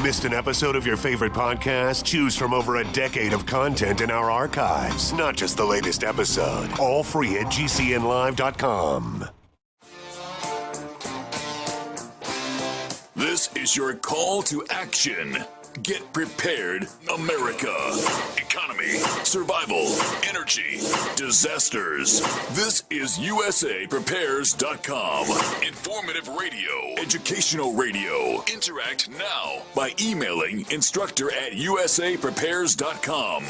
Missed an episode of your favorite podcast? Choose from over a decade of content in our archives, not just the latest episode. All free at gcnlive.com. This is your call to action. Get prepared, America. Economy, survival, energy, disasters. This is USAPrepares.com. Informative radio, educational radio. Interact now by emailing instructor@USAPrepares.com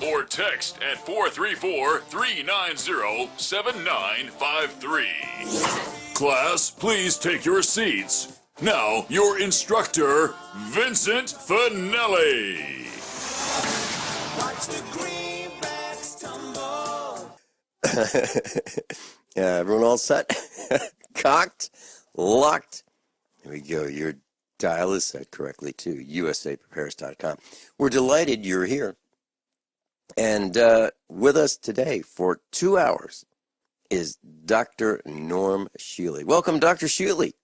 or text at 434-390-7953. Class, please take your seats. Now, your instructor, Vincent Finelli. Watch the greenbacks tumble. Everyone all set? Cocked? Locked? Here we go. Your dial is set correctly to usaprepares.com. We're delighted you're here. And with us today for 2 hours is Dr. Norm Shealy. Welcome, Dr. Shealy.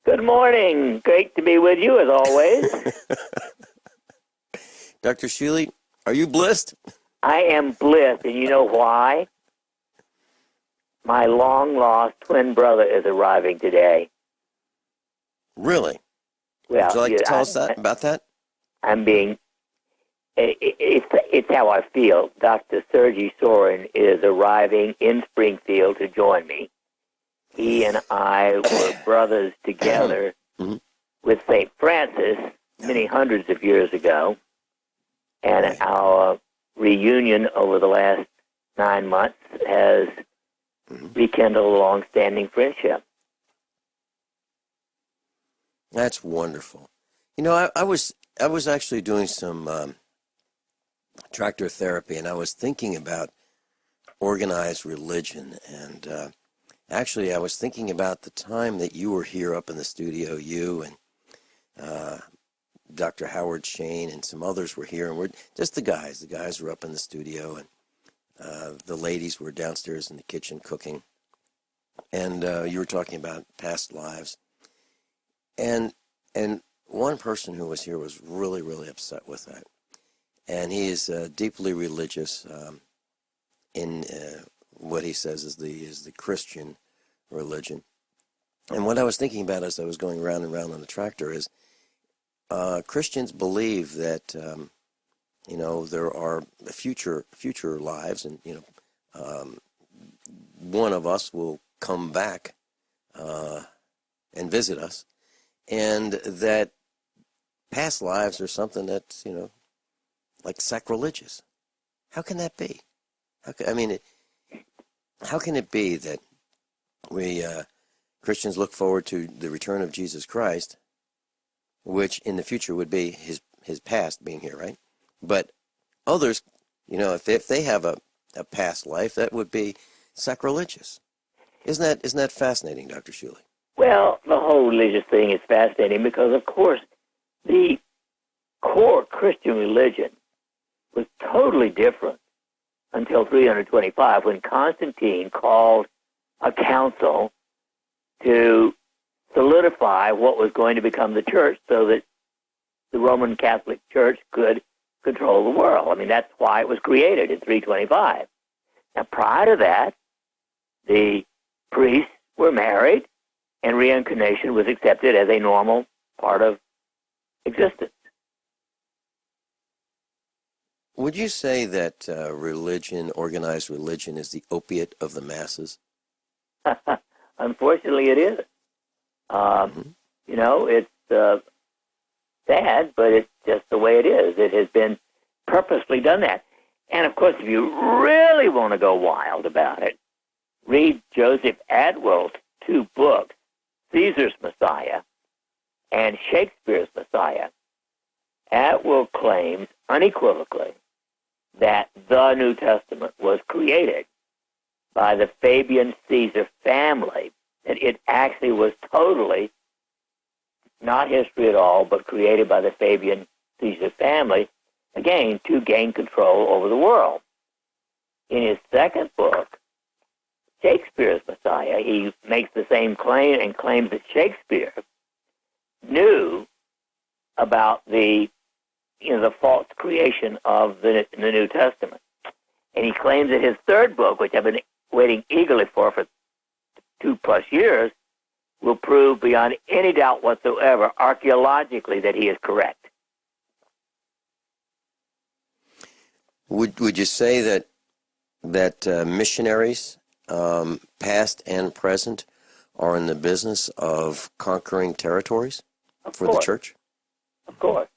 Good morning. Great to be with you, as always. Dr. Shealy, are you blissed? I am blissed, and you know why? My long-lost twin brother is arriving today. Really? Well, Would you like to tell us about that? I'm being... It's how I feel. Dr. Sergey Sorin is arriving in Springfield to join me. He and I were brothers together with St. Francis many hundreds of years ago, and our reunion over the last 9 months has rekindled a long-standing friendship. That's wonderful. You know, I was actually doing some tractor therapy, and I was thinking about organized religion, and actually, I was thinking about the time that you were here up in the studio, you and Dr. Howard Shayne and some others were here, and we're just the guys. The guys were up in the studio, and the ladies were downstairs in the kitchen cooking. And you were talking about past lives. And one person who was here was really, really upset with that. And he is deeply religious in what he says is the Christian religion. And what I was thinking about as I was going round and round on the tractor is Christians believe that there are future lives, and one of us will come back and visit us, and that past lives are something that's like sacrilegious. How can that be? How can it be that we Christians look forward to the return of Jesus Christ, which in the future would be his past being here, right? But others, if they have a past life, that would be sacrilegious. Isn't that fascinating, Dr. Shealy? Well, the whole religious thing is fascinating because, of course, the core Christian religion was totally different until 325, when Constantine called a council to solidify what was going to become the church so that the Roman Catholic Church could control the world. I mean, that's why it was created in 325. Now, prior to that, the priests were married, and reincarnation was accepted as a normal part of existence. Would you say that organized religion, is the opiate of the masses? Unfortunately, it is. It's sad, but it's just the way it is. It has been purposely done that. And, of course, if you really want to go wild about it, read Joseph Atwell's 2 books, Caesar's Messiah and Shakespeare's Messiah. Atwell claims unequivocally that the New Testament was created by the Fabian Caesar family, that it actually was totally not history at all, but created by the Fabian Caesar family, again, to gain control over the world. In his second book, Shakespeare's Messiah, he makes the same claim and claims that Shakespeare knew about the false creation of the New Testament. And he claims that his third book, which I've been waiting eagerly for 2+ years, will prove beyond any doubt whatsoever, archaeologically, that he is correct. Would you say that missionaries, past and present, are in the business of conquering territories for the church? Of course.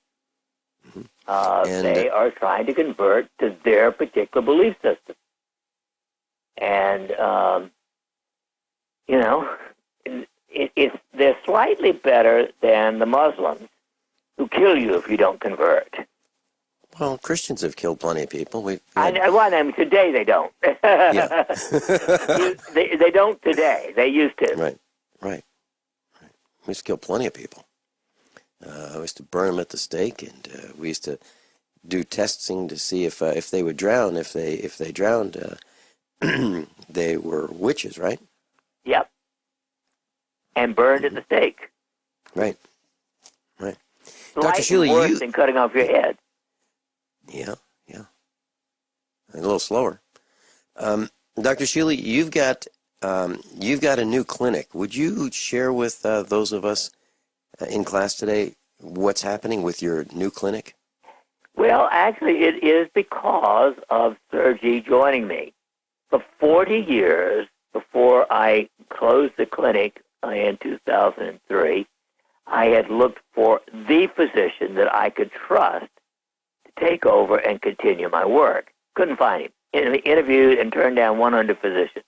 They are trying to convert to their particular belief system. And, they're slightly better than the Muslims who kill you if you don't convert. Well, Christians have killed plenty of people. I mean, today they don't. Yeah. they don't today. They used to. Right. We used to kill plenty of people. We used to burn them at the stake, and we used to do testing to see if they would drown. If they drowned, they were witches, right? Yep. And burned at the stake. Right. Dr. Shealy, worse than cutting off your head. Yeah. A little slower. Dr. Shealy, you've got a new clinic. Would you share with those of us in class today what's happening with your new clinic? Well, actually, it is because of Sergey joining me. For 40 years before I closed the clinic in 2003, I had looked for the physician that I could trust to take over and continue my work. Couldn't find him. Interviewed and turned down 100 physicians.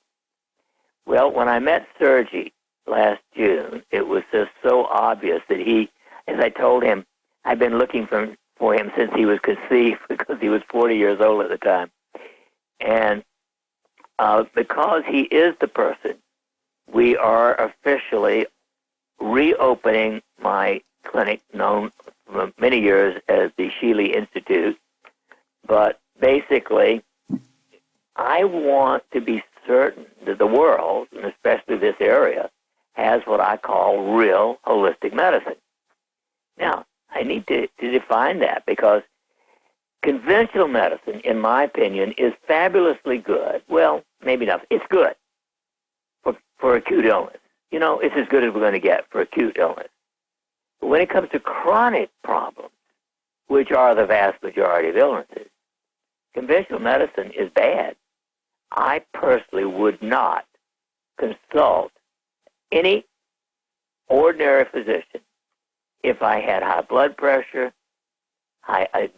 Well, when I met Sergey last June, it was just so obvious that he, as I told him, I'd been looking for him since he was conceived because he was 40 years old at the time. And because he is the person, we are officially reopening my clinic, known for many years as the Shealy Institute. But basically, I want to be certain that the world, and especially this area, has what I call real holistic medicine. Now, I need to define that because conventional medicine, in my opinion, is fabulously good. Well, maybe not. It's good for acute illness. It's as good as we're going to get for acute illness. But when it comes to chronic problems, which are the vast majority of illnesses, conventional medicine is bad. I personally would not consult any ordinary physician if I had high blood pressure,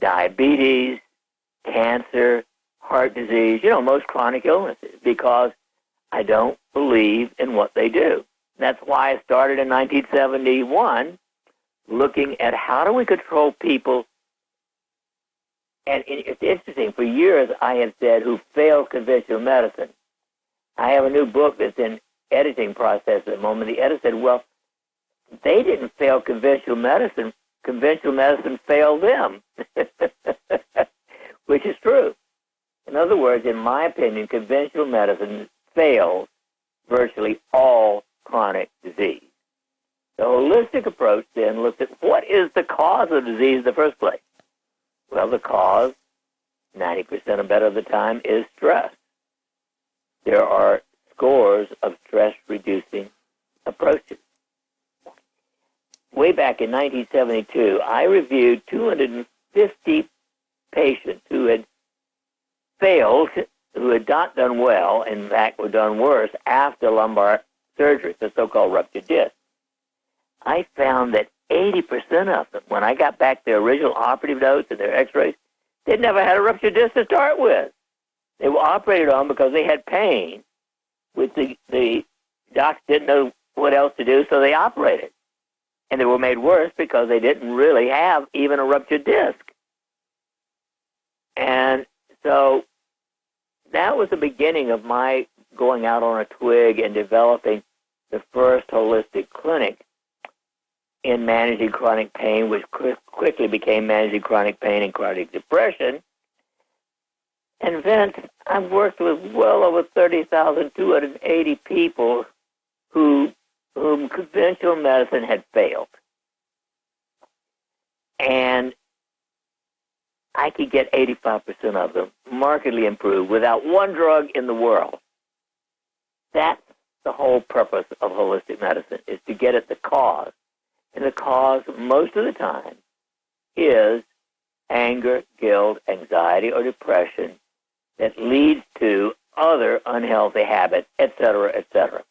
diabetes, cancer, heart disease, most chronic illnesses, because I don't believe in what they do. That's why I started in 1971 looking at how do we control people. And it's interesting, for years I have said who failed conventional medicine. I have a new book that's in editing process at the moment. The editor said, well, they didn't fail conventional medicine. Conventional medicine failed them, which is true. In other words, in my opinion, conventional medicine fails virtually all chronic disease. The holistic approach then looks at what is the cause of disease in the first place. Well, the cause, 90% or better of the time, is stress. There are scores of stress-reducing approaches. Way back in 1972, I reviewed 250 patients who had failed, who had not done well, in fact were done worse after lumbar surgery, the so-called ruptured disc. I found that 80% of them, when I got back their original operative notes and their x-rays, they'd never had a ruptured disc to start with. They were operated on because they had pain, which the docs didn't know what else to do, so they operated. And they were made worse because they didn't really have even a ruptured disc. And so that was the beginning of my going out on a twig and developing the first holistic clinic in managing chronic pain, which quickly became managing chronic pain and chronic depression. And Vince, I've worked with well over 30,280 people whom conventional medicine had failed. and I could get 85% of them markedly improved without one drug in the world. That's the whole purpose of holistic medicine, is to get at the cause. And the cause, most of the time, is anger, guilt, anxiety, or depression that leads to other unhealthy habits, etc., etc.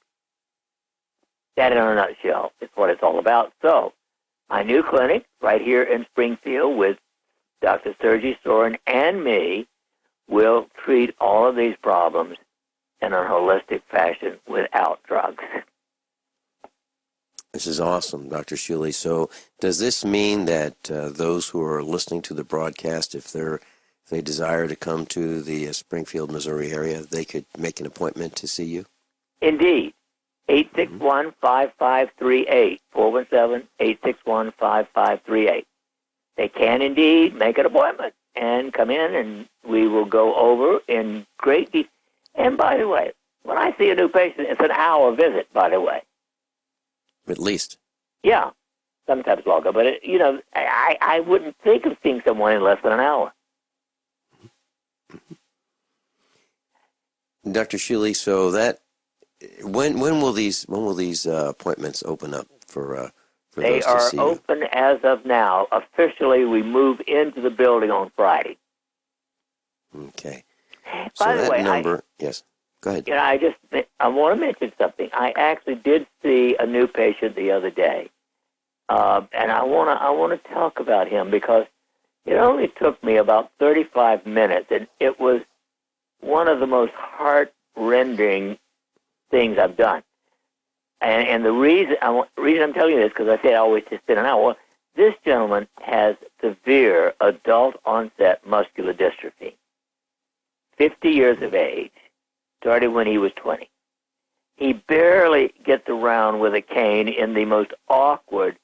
That, in a nutshell, is what it's all about. So, my new clinic right here in Springfield with Dr. Sergey Sorin and me will treat all of these problems in a holistic fashion without drugs. This is awesome, Dr. Shealy. So does this mean that those who are listening to the broadcast, if they desire to come to the Springfield, Missouri area, they could make an appointment to see you? Indeed. 861-5538, 417-861-5538. They can indeed make an appointment and come in, and we will go over in great detail. And by the way, when I see a new patient, it's an hour visit, by the way. At least. Yeah, sometimes longer. But, I wouldn't think of seeing someone in less than an hour. Dr. Shealy, so that when will these appointments open up for they those to see are open as of now. Officially, we move into the building on Friday. Okay. By so the way, yes, go ahead. I want to mention something. I actually did see a new patient the other day, and I want to talk about him because it only took me about 35 minutes, and it was one of the most heart-rending things I've done. And the reason I'm telling you this, because I said I always just spend an hour. Well, this gentleman has severe adult-onset muscular dystrophy. 50 years of age, started when he was 20. He barely gets around with a cane in the most awkward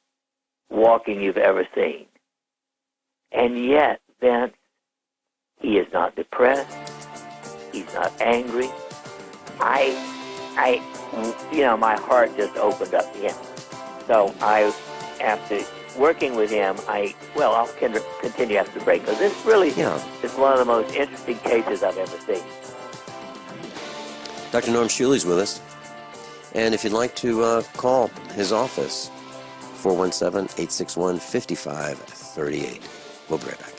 walking you've ever seen. And yet, Vince, he is not depressed. He's not angry. My heart just opened up to him. So after working with him, I'll continue after the break, because this really is one of the most interesting cases I've ever seen. Dr. Norm Shealy's with us. And if you'd like to call his office, 417-861-5538. We'll be right back.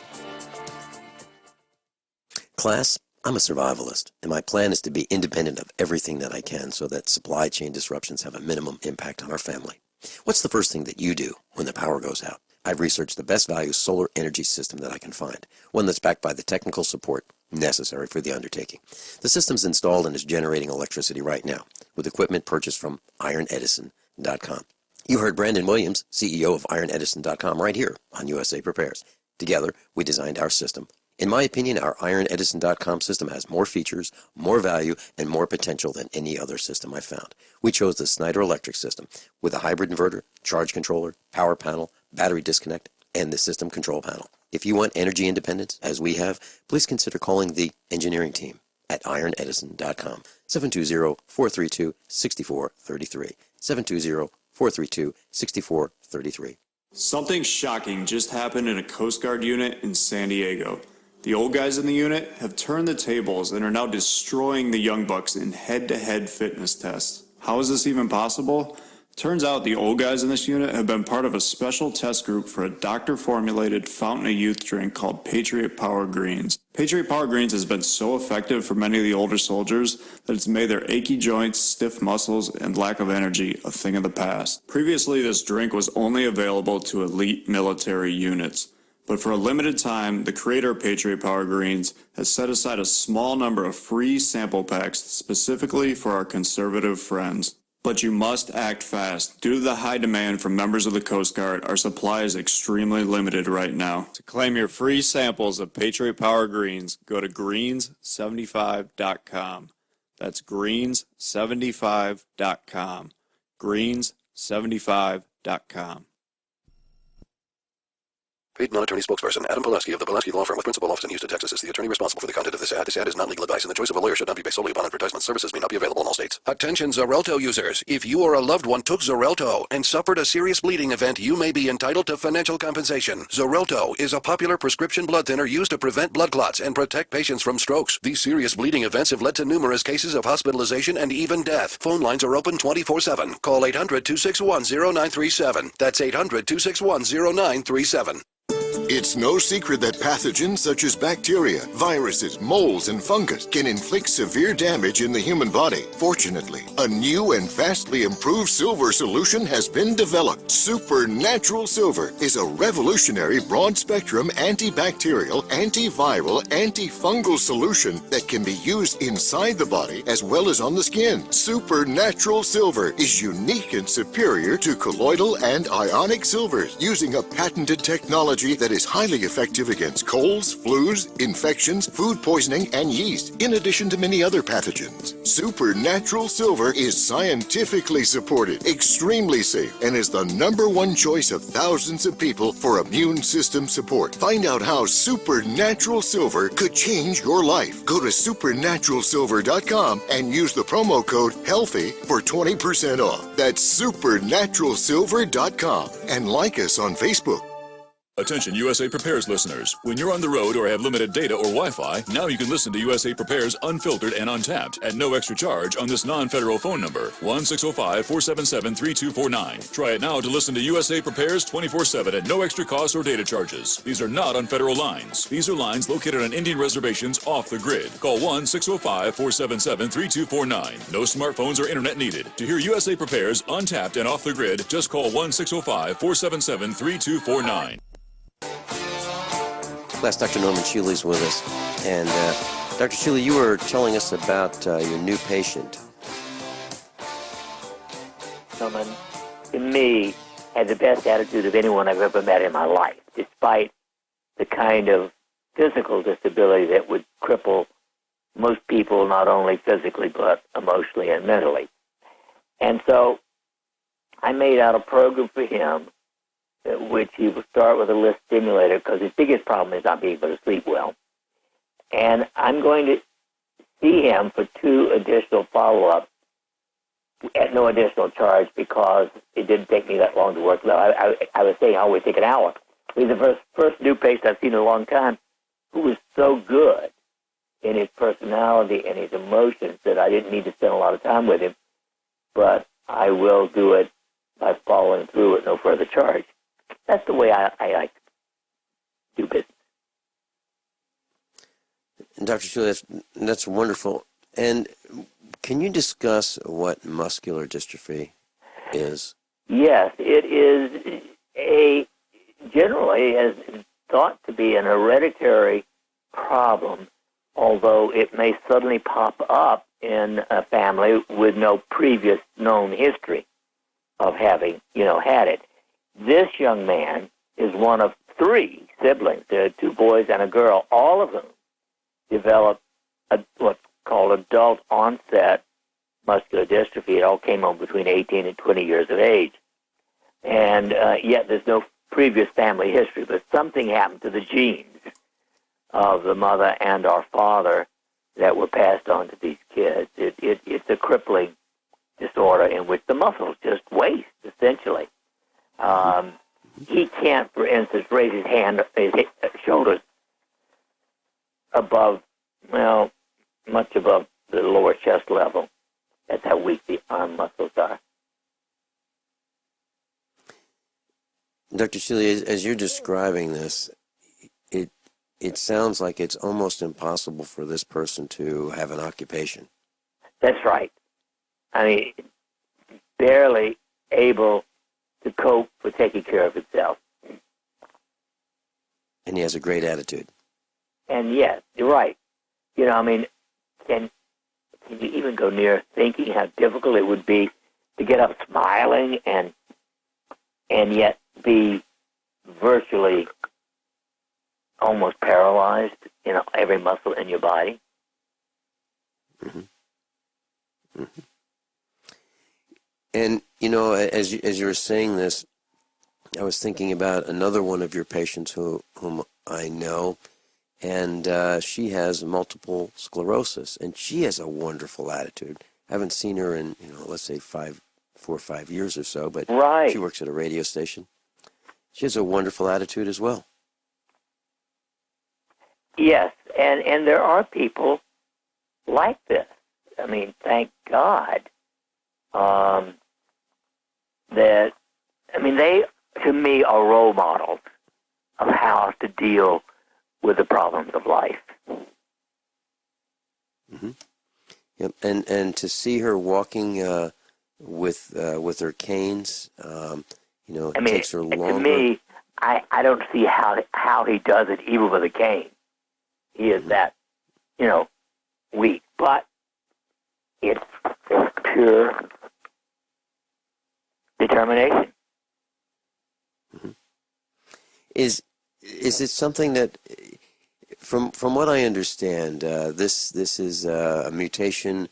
Class, I'm a survivalist, and my plan is to be independent of everything that I can so that supply chain disruptions have a minimum impact on our family. What's the first thing that you do when the power goes out? I've researched the best value solar energy system that I can find, one that's backed by the technical support necessary for the undertaking. The system's installed and is generating electricity right now with equipment purchased from ironedison.com. You heard Brandon Williams, CEO of ironedison.com, right here on USA Prepares. Together, we designed our system. In my opinion, our ironedison.com system has more features, more value, and more potential than any other system I've found. We chose the Snyder Electric system with a hybrid inverter, charge controller, power panel, battery disconnect, and the system control panel. If you want energy independence, as we have, please consider calling the engineering team at ironedison.com, 720-432-6433, 720-432-6433. Something shocking just happened in a Coast Guard unit in San Diego. The old guys in the unit have turned the tables and are now destroying the young bucks in head-to-head fitness tests. How is this even possible? Turns out the old guys in this unit have been part of a special test group for a doctor-formulated fountain of youth drink called Patriot Power Greens. Patriot Power Greens has been so effective for many of the older soldiers that it's made their achy joints, stiff muscles, and lack of energy a thing of the past. Previously, this drink was only available to elite military units. But for a limited time, the creator of Patriot Power Greens has set aside a small number of free sample packs specifically for our conservative friends. But you must act fast. Due to the high demand from members of the Coast Guard, our supply is extremely limited right now. To claim your free samples of Patriot Power Greens, go to greens75.com. That's greens75.com. greens75.com. Paid non-attorney spokesperson Adam Pulaski of the Pulaski Law Firm with principal office in Houston, Texas is the attorney responsible for the content of this ad. This ad is not legal advice, and the choice of a lawyer should not be based solely upon advertisement. Services may not be available in all states. Attention Xarelto users. If you or a loved one took Xarelto and suffered a serious bleeding event, you may be entitled to financial compensation. Xarelto is a popular prescription blood thinner used to prevent blood clots and protect patients from strokes. These serious bleeding events have led to numerous cases of hospitalization and even death. Phone lines are open 24/7. Call 800-261-0937. That's 800-261-0937. It's no secret that pathogens such as bacteria, viruses, molds, and fungus can inflict severe damage in the human body. Fortunately, a new and vastly improved silver solution has been developed. Supernatural Silver is a revolutionary broad-spectrum antibacterial, antiviral, antifungal solution that can be used inside the body as well as on the skin. Supernatural Silver is unique and superior to colloidal and ionic silvers, using a patented technology that is highly effective against colds, flus, infections, food poisoning, and yeast, in addition to many other pathogens. Supernatural Silver is scientifically supported, extremely safe, and is the #1 choice of thousands of people for immune system support. Find out how Supernatural Silver could change your life. Go to supernaturalsilver.com and use the promo code HEALTHY for 20% off. That's supernaturalsilver.com, and like us on Facebook. Attention USA Prepares listeners. When you're on the road or have limited data or Wi-Fi, now you can listen to USA Prepares unfiltered and untapped at no extra charge on this non-federal phone number, 1-605-477-3249. Try it now to listen to USA Prepares 24/7 at no extra cost or data charges. These are not on federal lines. These are lines located on Indian reservations off the grid. Call 1-605-477-3249. No smartphones or internet needed. To hear USA Prepares untapped and off the grid, just call 1-605-477-3249. Class, Dr. Norman Shealy's with us. And Dr. Shealy, you were telling us about your new patient. Norman, to me, had the best attitude of anyone I've ever met in my life, despite the kind of physical disability that would cripple most people, not only physically, but emotionally and mentally. And so I made out a program for him, which he will start with a list stimulator, because his biggest problem is not being able to sleep well. And I'm going to see him for 2 additional follow-ups at no additional charge, because it didn't take me that long to work. I was saying how it would take an hour. He's the first new patient I've seen in a long time who was so good in his personality and his emotions that I didn't need to spend a lot of time with him, but I will do it by following through at no further charge. That's the way I like to do business. And Dr. Shealy, that's wonderful. And can you discuss what muscular dystrophy is? Yes, it is generally is thought to be an hereditary problem, although it may suddenly pop up in a family with no previous known history of having, had it. This young man is one of 3 siblings. There are 2 boys and a girl, all of whom developed what's called adult onset muscular dystrophy. It all came on between 18 and 20 years of age. And yet there's no previous family history, but something happened to the genes of the mother and our father that were passed on to these kids. It's a crippling disorder in which the muscles just waste, essentially. He can't, for instance, raise his shoulders above, much above the lower chest level. That's how weak the arm muscles are. Dr. Shealy, as you're describing this, it sounds like it's almost impossible for this person to have an occupation. That's right. I mean, barely able to cope with taking care of himself. And he has a great attitude. And yes, you're right. Can you even go near thinking how difficult it would be to get up smiling and yet be virtually almost paralyzed, every muscle in your body? Mm-hmm. Mm-hmm. And, as you were saying this, I was thinking about another one of your patients whom I know, and she has multiple sclerosis, and she has a wonderful attitude. I haven't seen her in, let's say 4 or 5 years or so, but Right. she works at a radio station. She has a wonderful attitude as well. Yes, and there are people like this. I mean, thank God that, they, to me, are role models of how to deal with the problems of life. Mm-hmm. Yep. And to see her walking with her canes, it takes her longer. To me, I don't see how he does it even with a cane. He is that, weak. But it's pure determination. Mm-hmm. Is it something that, from what I understand, this is a mutation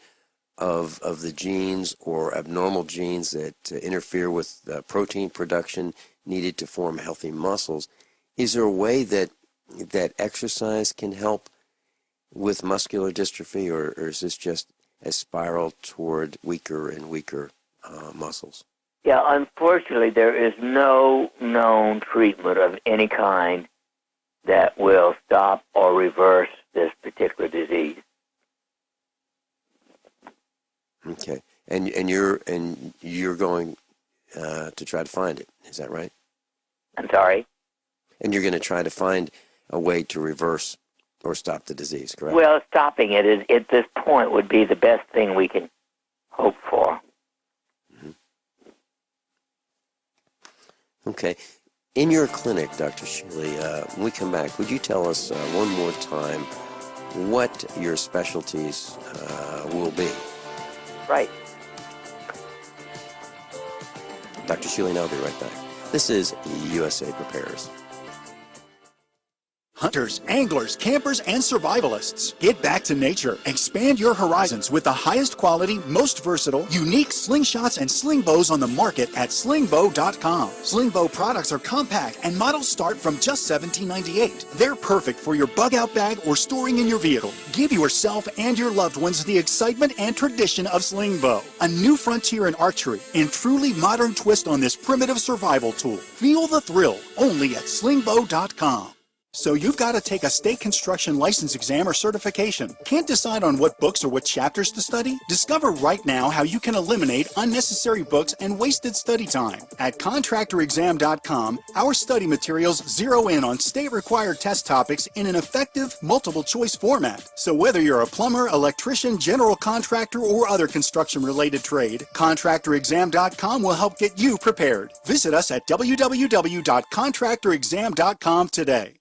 of the genes or abnormal genes that interfere with protein production needed to form healthy muscles? Is there a way that exercise can help with muscular dystrophy, or is this just a spiral toward weaker and weaker muscles? Yeah, unfortunately, there is no known treatment of any kind that will stop or reverse this particular disease. Okay, and you're going to try to find it. Is that right? I'm sorry? And you're going to try to find a way to reverse or stop the disease, correct? Well, stopping it is, at this point, would be the best thing we can hope for. Mm-hmm. Okay. In your clinic, Dr. Shealy, when we come back, would you tell us one more time what your specialties will be? Right. Dr. Shealy, and I'll be right back. This is USA Prepares. Hunters, anglers, campers, and survivalists. Get back to nature. Expand your horizons with the highest quality, most versatile, unique slingshots and sling bows on the market at slingbow.com. Sling bow products are compact and models start from just $17.98. They're perfect for your bug out bag or storing in your vehicle. Give yourself and your loved ones the excitement and tradition of sling bow. A new frontier in archery and truly modern twist on this primitive survival tool. Feel the thrill only at slingbow.com. So you've got to take a state construction license exam or certification. Can't decide on what books or what chapters to study? Discover right now how you can eliminate unnecessary books and wasted study time. At contractorexam.com, our study materials zero in on state-required test topics in an effective, multiple-choice format. So whether you're a plumber, electrician, general contractor, or other construction-related trade, contractorexam.com will help get you prepared. Visit us at www.contractorexam.com today.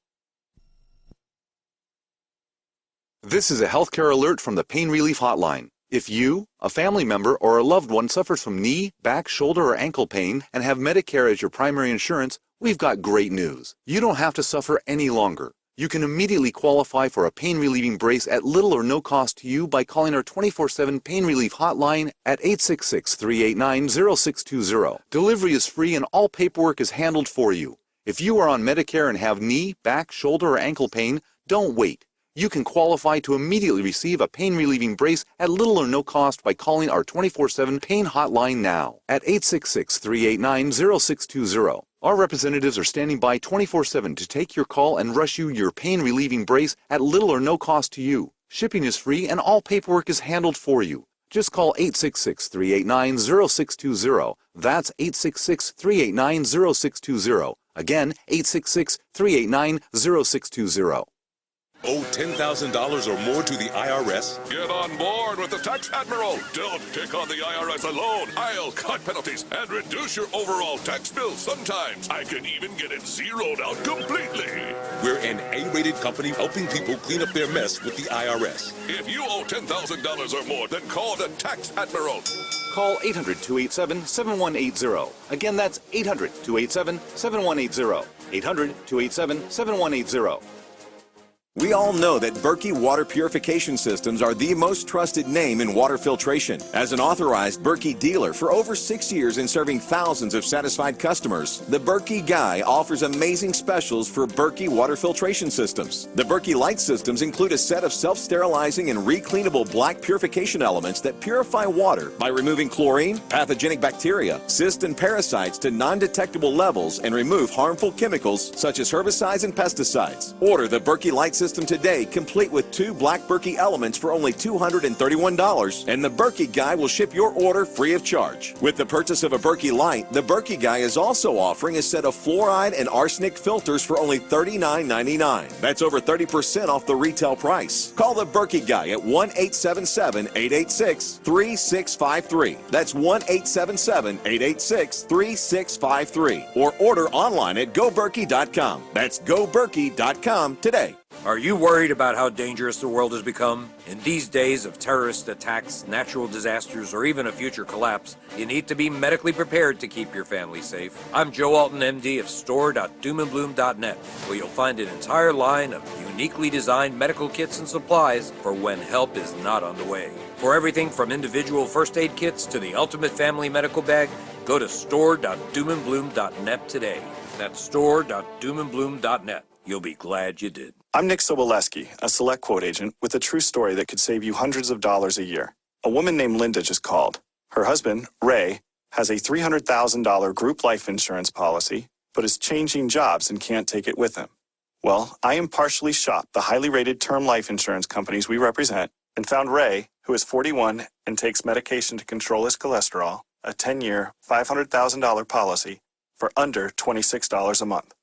This is a healthcare alert from the Pain Relief Hotline. If you, a family member, or a loved one suffers from knee, back, shoulder, or ankle pain and have Medicare as your primary insurance, we've got great news. You don't have to suffer any longer. You can immediately qualify for a pain-relieving brace at little or no cost to you by calling our 24/7 Pain Relief Hotline at 866-389-0620. Delivery is free and all paperwork is handled for you. If you are on Medicare and have knee, back, shoulder, or ankle pain, don't wait. You can qualify to immediately receive a pain-relieving brace at little or no cost by calling our 24/7 Pain Hotline now at 866-389-0620. Our representatives are standing by 24/7 to take your call and rush you your pain-relieving brace at little or no cost to you. Shipping is free and all paperwork is handled for you. Just call 866-389-0620. That's 866-389-0620. Again, 866-389-0620. Owe $10,000 or more to the IRS? Get on board with the Tax Admiral. Don't take on the IRS alone. I'll cut penalties and reduce your overall tax bill. Sometimes I can even get it zeroed out completely. We're an A-rated company helping people clean up their mess with the IRS. If you owe $10,000 or more, then call the Tax Admiral. Call 800-287-7180. Again, that's 800-287-7180. 800-287-7180. We all know that Berkey water purification systems are the most trusted name in water filtration. As an authorized Berkey dealer for over 6 years and serving thousands of satisfied customers, the Berkey Guy offers amazing specials for Berkey water filtration systems. The Berkey Light systems include a set of self-sterilizing and recleanable black purification elements that purify water by removing chlorine, pathogenic bacteria, cysts, and parasites to non-detectable levels and remove harmful chemicals such as herbicides and pesticides. Order the Berkey Light system today, complete with 2 black Berkey elements for only $231, and the Berkey Guy will ship your order free of charge. With the purchase of a Berkey Light, the Berkey Guy is also offering a set of fluoride and arsenic filters for only $39.99. That's over 30% off the retail price. Call the Berkey Guy at 1-877-886-3653. That's 1-877-886-3653. Or order online at goberkey.com. That's goberkey.com today. Are you worried about how dangerous the world has become? In these days of terrorist attacks, natural disasters, or even a future collapse, you need to be medically prepared to keep your family safe. I'm Joe Alton, MD of store.doomandbloom.net, where you'll find an entire line of uniquely designed medical kits and supplies for when help is not on the way. For everything from individual first aid kits to the ultimate family medical bag, go to store.doomandbloom.net today. That's store.doomandbloom.net. You'll be glad you did. I'm Nick Soboleski, a Select Quote agent with a true story that could save you hundreds of dollars a year. A woman named Linda just called. Her husband, Ray, has a $300,000 group life insurance policy, but is changing jobs and can't take it with him. Well, I impartially shopped the highly rated term life insurance companies we represent and found Ray, who is 41 and takes medication to control his cholesterol, a 10-year, $500,000 policy for under $26 a month.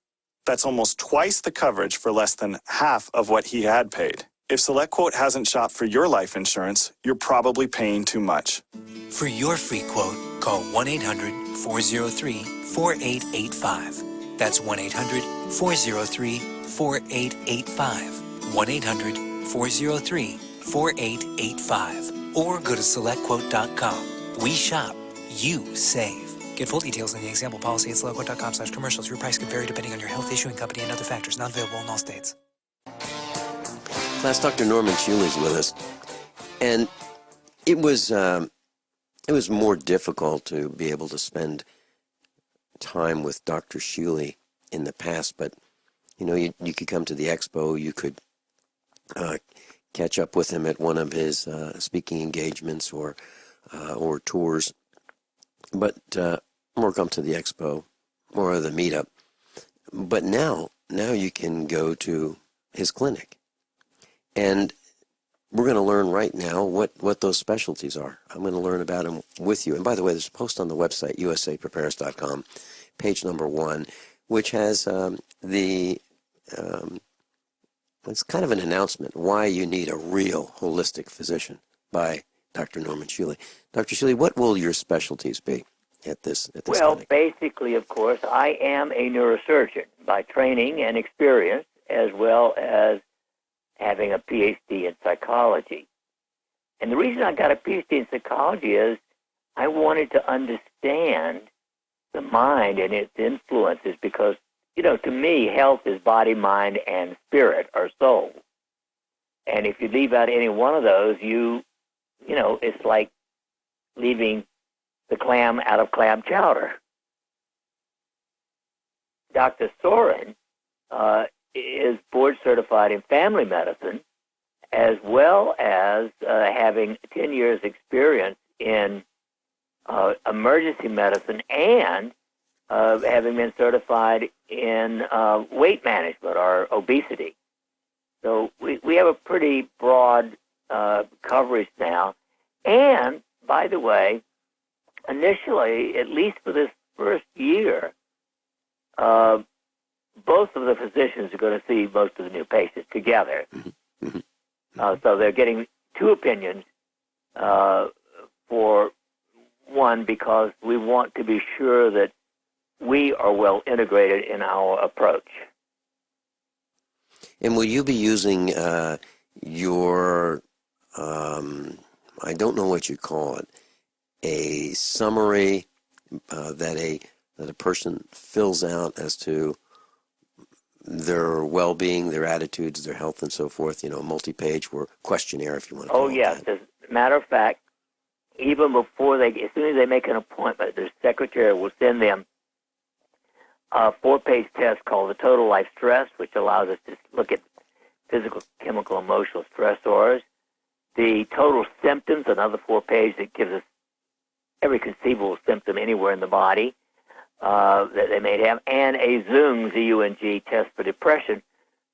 That's almost twice the coverage for less than half of what he had paid. If SelectQuote hasn't shopped for your life insurance, you're probably paying too much. For your free quote, call 1-800-403-4885. That's 1-800-403-4885. 1-800-403-4885. Or go to SelectQuote.com. We shop, you save. Get full details in the example policy at SelectQuote.com/commercials. Your price can vary depending on your health, issuing company, and other factors. Not available in all states. Class, Dr. Norman Shealy is with us, and it was more difficult to be able to spend time with Dr. Shealy in the past, but you could come to the expo, you could catch up with him at one of his speaking engagements or tours. But more come to the expo, more of the meetup. But now you can go to his clinic. And we're going to learn right now what those specialties are. I'm going to learn about them with you. And by the way, there's a post on the website, usaprepares.com, page number 1, which has it's kind of an announcement why you need a real holistic physician by Dr. Norman Shealy. Dr. Shealy, what will your specialties be at this clinic? Basically, of course, I am a neurosurgeon by training and experience, as well as having a PhD in psychology. And the reason I got a PhD in psychology is I wanted to understand the mind and its influences because, to me, health is body, mind, and spirit, or soul. And if you leave out any one of those, it's like leaving the clam out of clam chowder. Dr. Soren is board certified in family medicine, as well as having 10 years experience in emergency medicine and having been certified in weight management or obesity. So we have a pretty broad coverage now. And, by the way, initially, at least for this first year, both of the physicians are going to see most of the new patients together. So they're getting two opinions for one, because we want to be sure that we are well integrated in our approach. And will you be using your, I don't know what you call it, a summary that a person fills out as to their well-being, their attitudes, their health, and so forth. You know, multi-page questionnaire, if you want to call it yes. that. As a matter of fact, even before as soon as they make an appointment, their secretary will send them a 4-page test called the Total Life Stress, which allows us to look at physical, chemical, emotional stressors. The Total Symptoms, another 4-page that gives us every conceivable symptom anywhere in the body that they may have, and a Zung, Z-U-N-G, test for depression,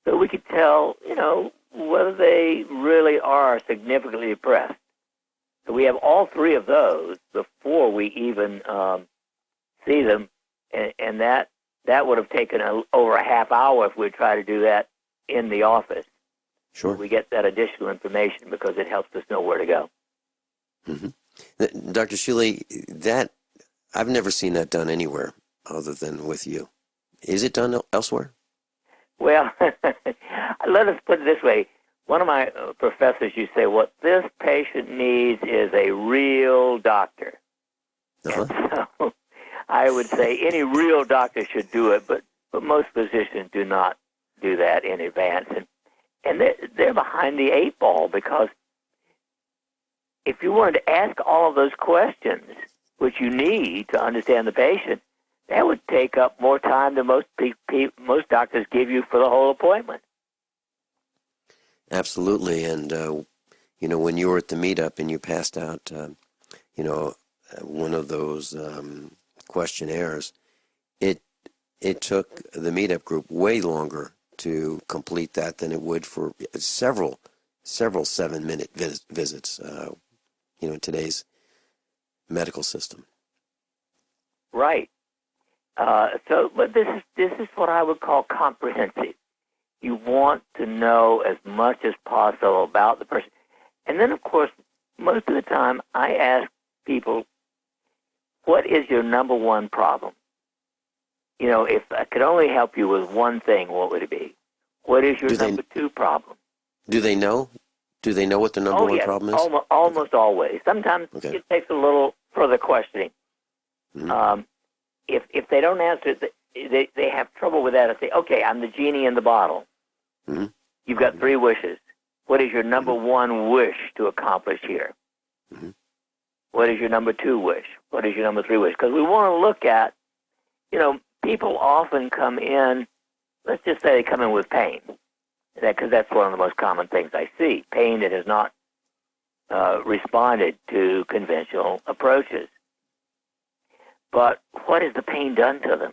so we could tell, whether they really are significantly depressed. So we have all 3 of those before we even see them, and that would have taken over a half hour if we tried to do that in the office. Sure. We get that additional information because it helps us know where to go. Mm-hmm. Dr. Shealy, that I've never seen that done anywhere other than with you. Is it done elsewhere? Well, let us put it this way. One of my professors used to say, what this patient needs is a real doctor. And so I would say any real doctor should do it, but most physicians do not do that in advance. And they're behind the 8 ball, because if you wanted to ask all of those questions, which you need to understand the patient, that would take up more time than most doctors give you for the whole appointment. Absolutely. And, when you were at the meetup and you passed out, one of those questionnaires, it took the meetup group way longer to complete that than it would for several 7-minute visits, in today's medical system. Right. But this is what I would call comprehensive. You want to know as much as possible about the person. And then, of course, most of the time I ask people, what is your number one problem? If I could only help you with one thing, what would it be? What is your number 2 problem? Do they know? Do they know what the number 1 problem is? Almost always. Sometimes it takes a little further questioning. Mm-hmm. If they don't answer it, they have trouble with that. I say, okay, I'm the genie in the bottle. Mm-hmm. You've got 3 wishes. What is your number 1 wish to accomplish here? Mm-hmm. What is your number 2 wish? What is your number 3 wish? Because we want to look at, people often come in, let's just say they come in with pain, because that's one of the most common things I see, pain that has not responded to conventional approaches. But what has the pain done to them?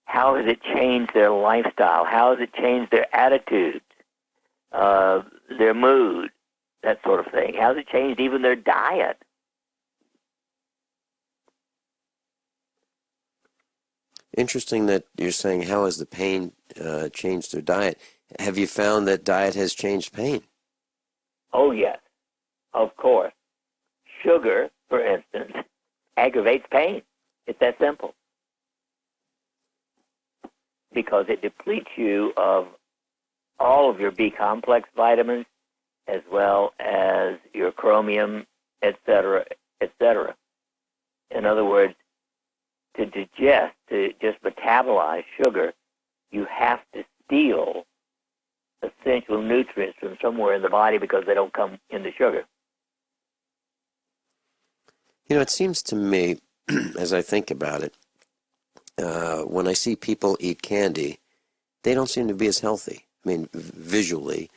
How has it changed their lifestyle? How has it changed their attitudes, their mood, that sort of thing? How has it changed even their diet? Interesting that you're saying, how has the pain changed their diet? Have you found that diet has changed pain? Oh, yes, of course. Sugar, for instance, aggravates pain. It's that simple. Because it depletes you of all of your B-complex vitamins, as well as your chromium, etc., etc. In other words, to digest, to just metabolize sugar, you have to steal essential nutrients from somewhere in the body because they don't come in the sugar. It seems to me, as I think about it, when I see people eat candy, they don't seem to be as healthy. I mean, visually,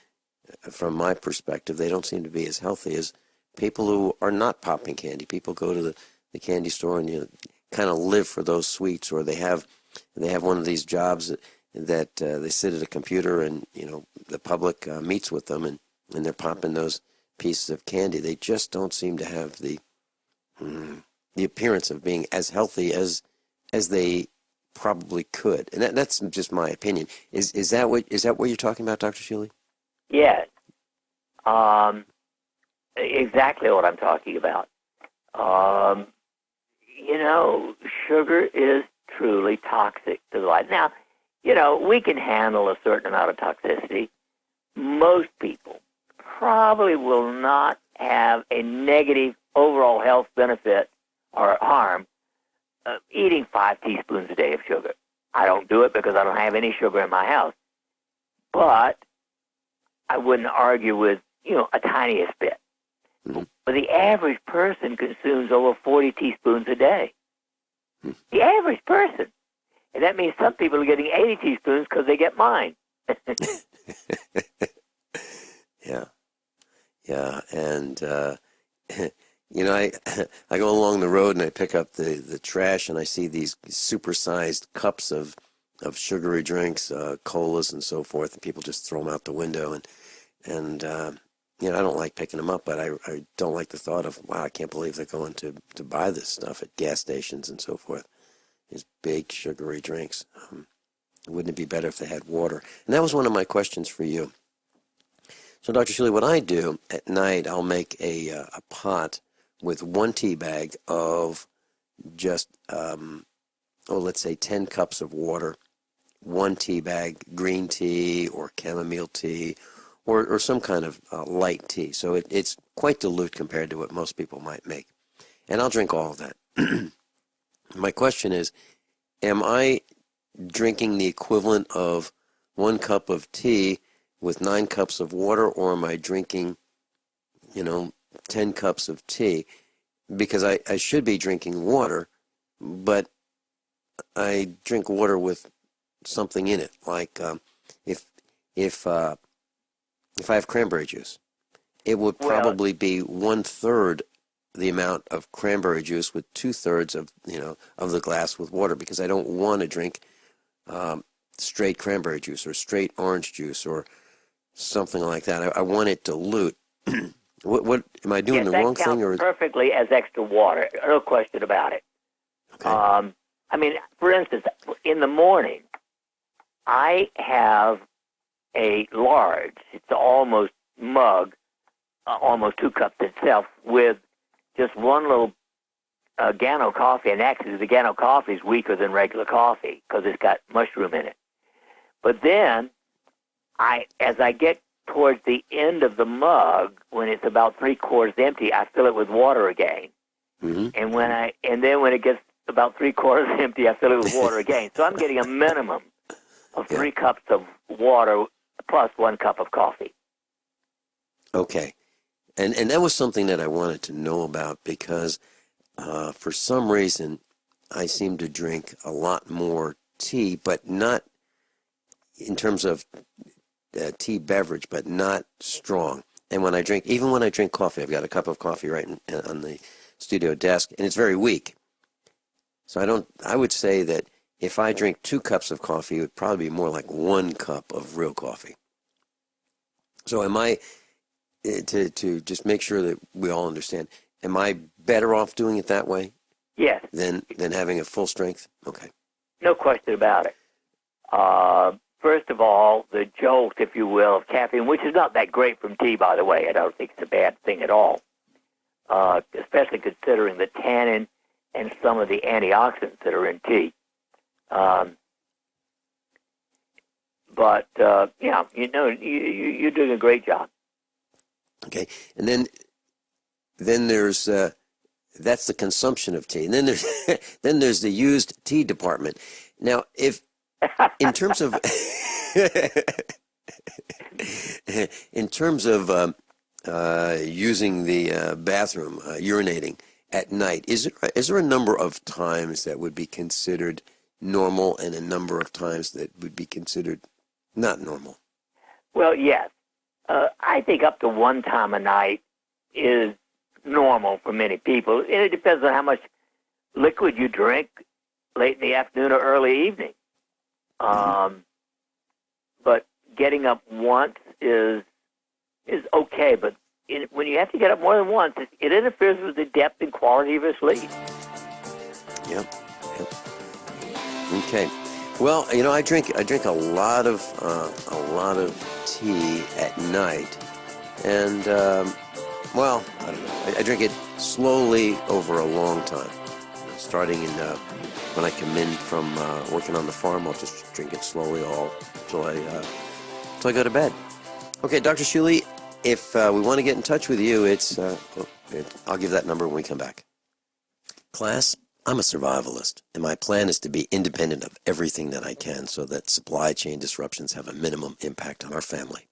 from my perspective, they don't seem to be as healthy as people who are not popping candy. People go to the candy store and kind of live for those sweets, or they have one of these jobs that they sit at a computer and the public meets with them and they're popping those pieces of candy. They just don't seem to have the appearance of being as healthy as they probably could, and that's just my opinion. Is that what you're talking about, Dr. Shealy? Yes, exactly what I'm talking about. Sugar is truly toxic to the life. Now, we can handle a certain amount of toxicity. Most people probably will not have a negative overall health benefit or harm eating 5 teaspoons a day of sugar. I don't do it because I don't have any sugar in my house. but I wouldn't argue with, a tiniest bit. Mm-hmm. But the average person consumes over 40 teaspoons a day. Mm-hmm. The average person. And that means some people are getting 80 teaspoons because they get mine. Yeah, and I go along the road and I pick up the trash and I see these supersized cups of sugary drinks, colas and so forth, and people just throw them out the window, and I don't like picking them up, but I don't like the thought of, wow, I can't believe they're going to buy this stuff at gas stations and so forth. These big sugary drinks. Wouldn't it be better if they had water? And that was one of my questions for you. So, Dr. Shealy, what I do at night, I'll make a pot with 1 tea bag of just, let's say 10 cups of water, 1 tea bag green tea or chamomile tea or some kind of light tea. So it's quite dilute compared to what most people might make. And I'll drink all of that. My question is, am I drinking the equivalent of 1 cup of tea with 9 cups of water, or am I drinking, 10 cups of tea? Because I should be drinking water, but I drink water with something in it. Like if I have cranberry juice, it would probably be 1/3 the amount of cranberry juice with 2/3 of the glass with water, because I don't want to drink straight cranberry juice or straight orange juice or something like that. I want it dilute. What am I doing the wrong thing? Or perfectly as extra water, no question about it. Okay. For instance, in the morning, I have a large, it's almost mug, almost 2 cups itself, with just one little Gano coffee, and actually the Gano coffee is weaker than regular coffee because it's got mushroom in it. But then, as I get towards the end of the mug, when it's about 3/4 empty, I fill it with water again. Mm-hmm. And then when it gets about 3/4 empty, I fill it with water again. So I'm getting a minimum of 3 cups of water plus 1 cup of coffee. Okay. And that was something that I wanted to know about, because for some reason I seem to drink a lot more tea, but not in terms of tea beverage, but not strong. And when I drink coffee, I've got a cup of coffee right on the studio desk, and it's very weak. So I would say that if I drink 2 cups of coffee, it would probably be more like 1 cup of real coffee. So am I, to just make sure that we all understand, am I better off doing it that way? Yes. Than having a full strength? Okay. No question about it. First of all, the jolt, if you will, of caffeine, which is not that great from tea, by the way. I don't think it's a bad thing at all, especially considering the tannin and some of the antioxidants that are in tea. You're doing a great job. Okay, and then there's that's the consumption of tea, and then there's the used tea department. Now, if in terms of using the bathroom, urinating at night, is there a number of times that would be considered normal and a number of times that would be considered not normal? Well, yes. I think up to 1 time a night is normal for many people. And it depends on how much liquid you drink late in the afternoon or early evening. But getting up once is okay. But when you have to get up more than once, it interferes with the depth and quality of your sleep. Yep. Okay. Well, I drink a lot of tea at night, and I don't know. I drink it slowly over a long time. Starting when I come in from working on the farm, I'll just drink it slowly till I go to bed. Okay, Dr. Shealy, if we want to get in touch with you, I'll give that number when we come back. Class, I'm a survivalist, and my plan is to be independent of everything that I can so that supply chain disruptions have a minimum impact on our family.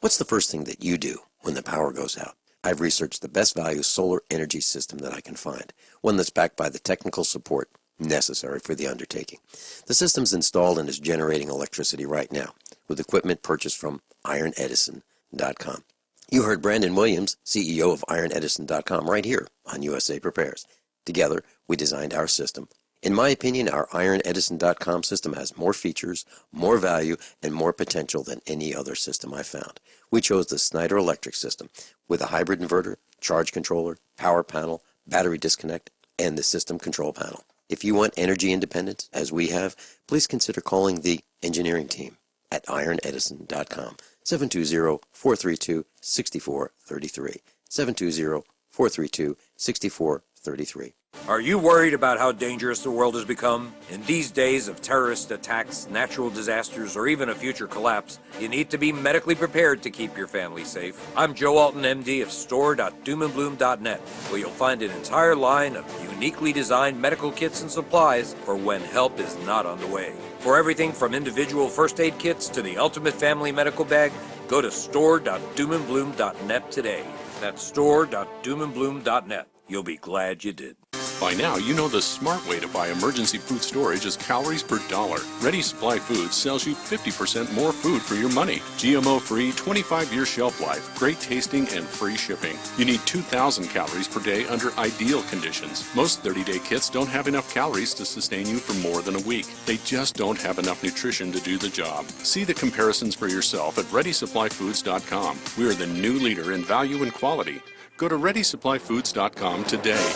What's the first thing that you do when the power goes out? I've researched the best value solar energy system that I can find, one that's backed by the technical support necessary for the undertaking. The system's installed and is generating electricity right now, with equipment purchased from ironedison.com. You heard Brandon Williams, CEO of ironedison.com, right here on USA Prepares. Together, we designed our system. In my opinion, our ironedison.com system has more features, more value, and more potential than any other system I've found. We chose the Snyder Electric system with a hybrid inverter, charge controller, power panel, battery disconnect, and the system control panel. If you want energy independence, as we have, please consider calling the engineering team at ironedison.com, 720-432-6433, 720-432-6433. Are you worried about how dangerous the world has become? In these days of terrorist attacks, natural disasters, or even a future collapse, you need to be medically prepared to keep your family safe. I'm Joe Alton, MD of store.doomandbloom.net, where you'll find an entire line of uniquely designed medical kits and supplies for when help is not on the way. For everything from individual first aid kits to the ultimate family medical bag, go to store.doomandbloom.net today. That's store.doomandbloom.net. You'll be glad you did. By now, you know the smart way to buy emergency food storage is calories per dollar. Ready Supply Foods sells you 50% more food for your money. GMO-free, 25-year shelf life, great tasting, and free shipping. You need 2,000 calories per day under ideal conditions. Most 30-day kits don't have enough calories to sustain you for more than a week. They just don't have enough nutrition to do the job. See the comparisons for yourself at ReadySupplyFoods.com. We are the new leader in value and quality. Go to ReadySupplyFoods.com today.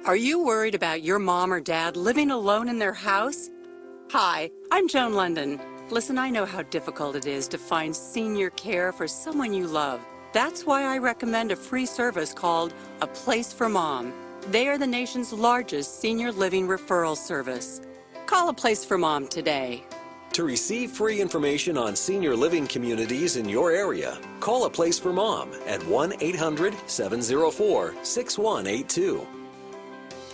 Are you worried about your mom or dad living alone in their house? Hi, I'm Joan London. Listen, I know how difficult it is to find senior care for someone you love. That's why I recommend a free service called A Place for Mom. They are the nation's largest senior living referral service. Call A Place for Mom today. To receive free information on senior living communities in your area, call A Place for Mom at 1-800-704-6182.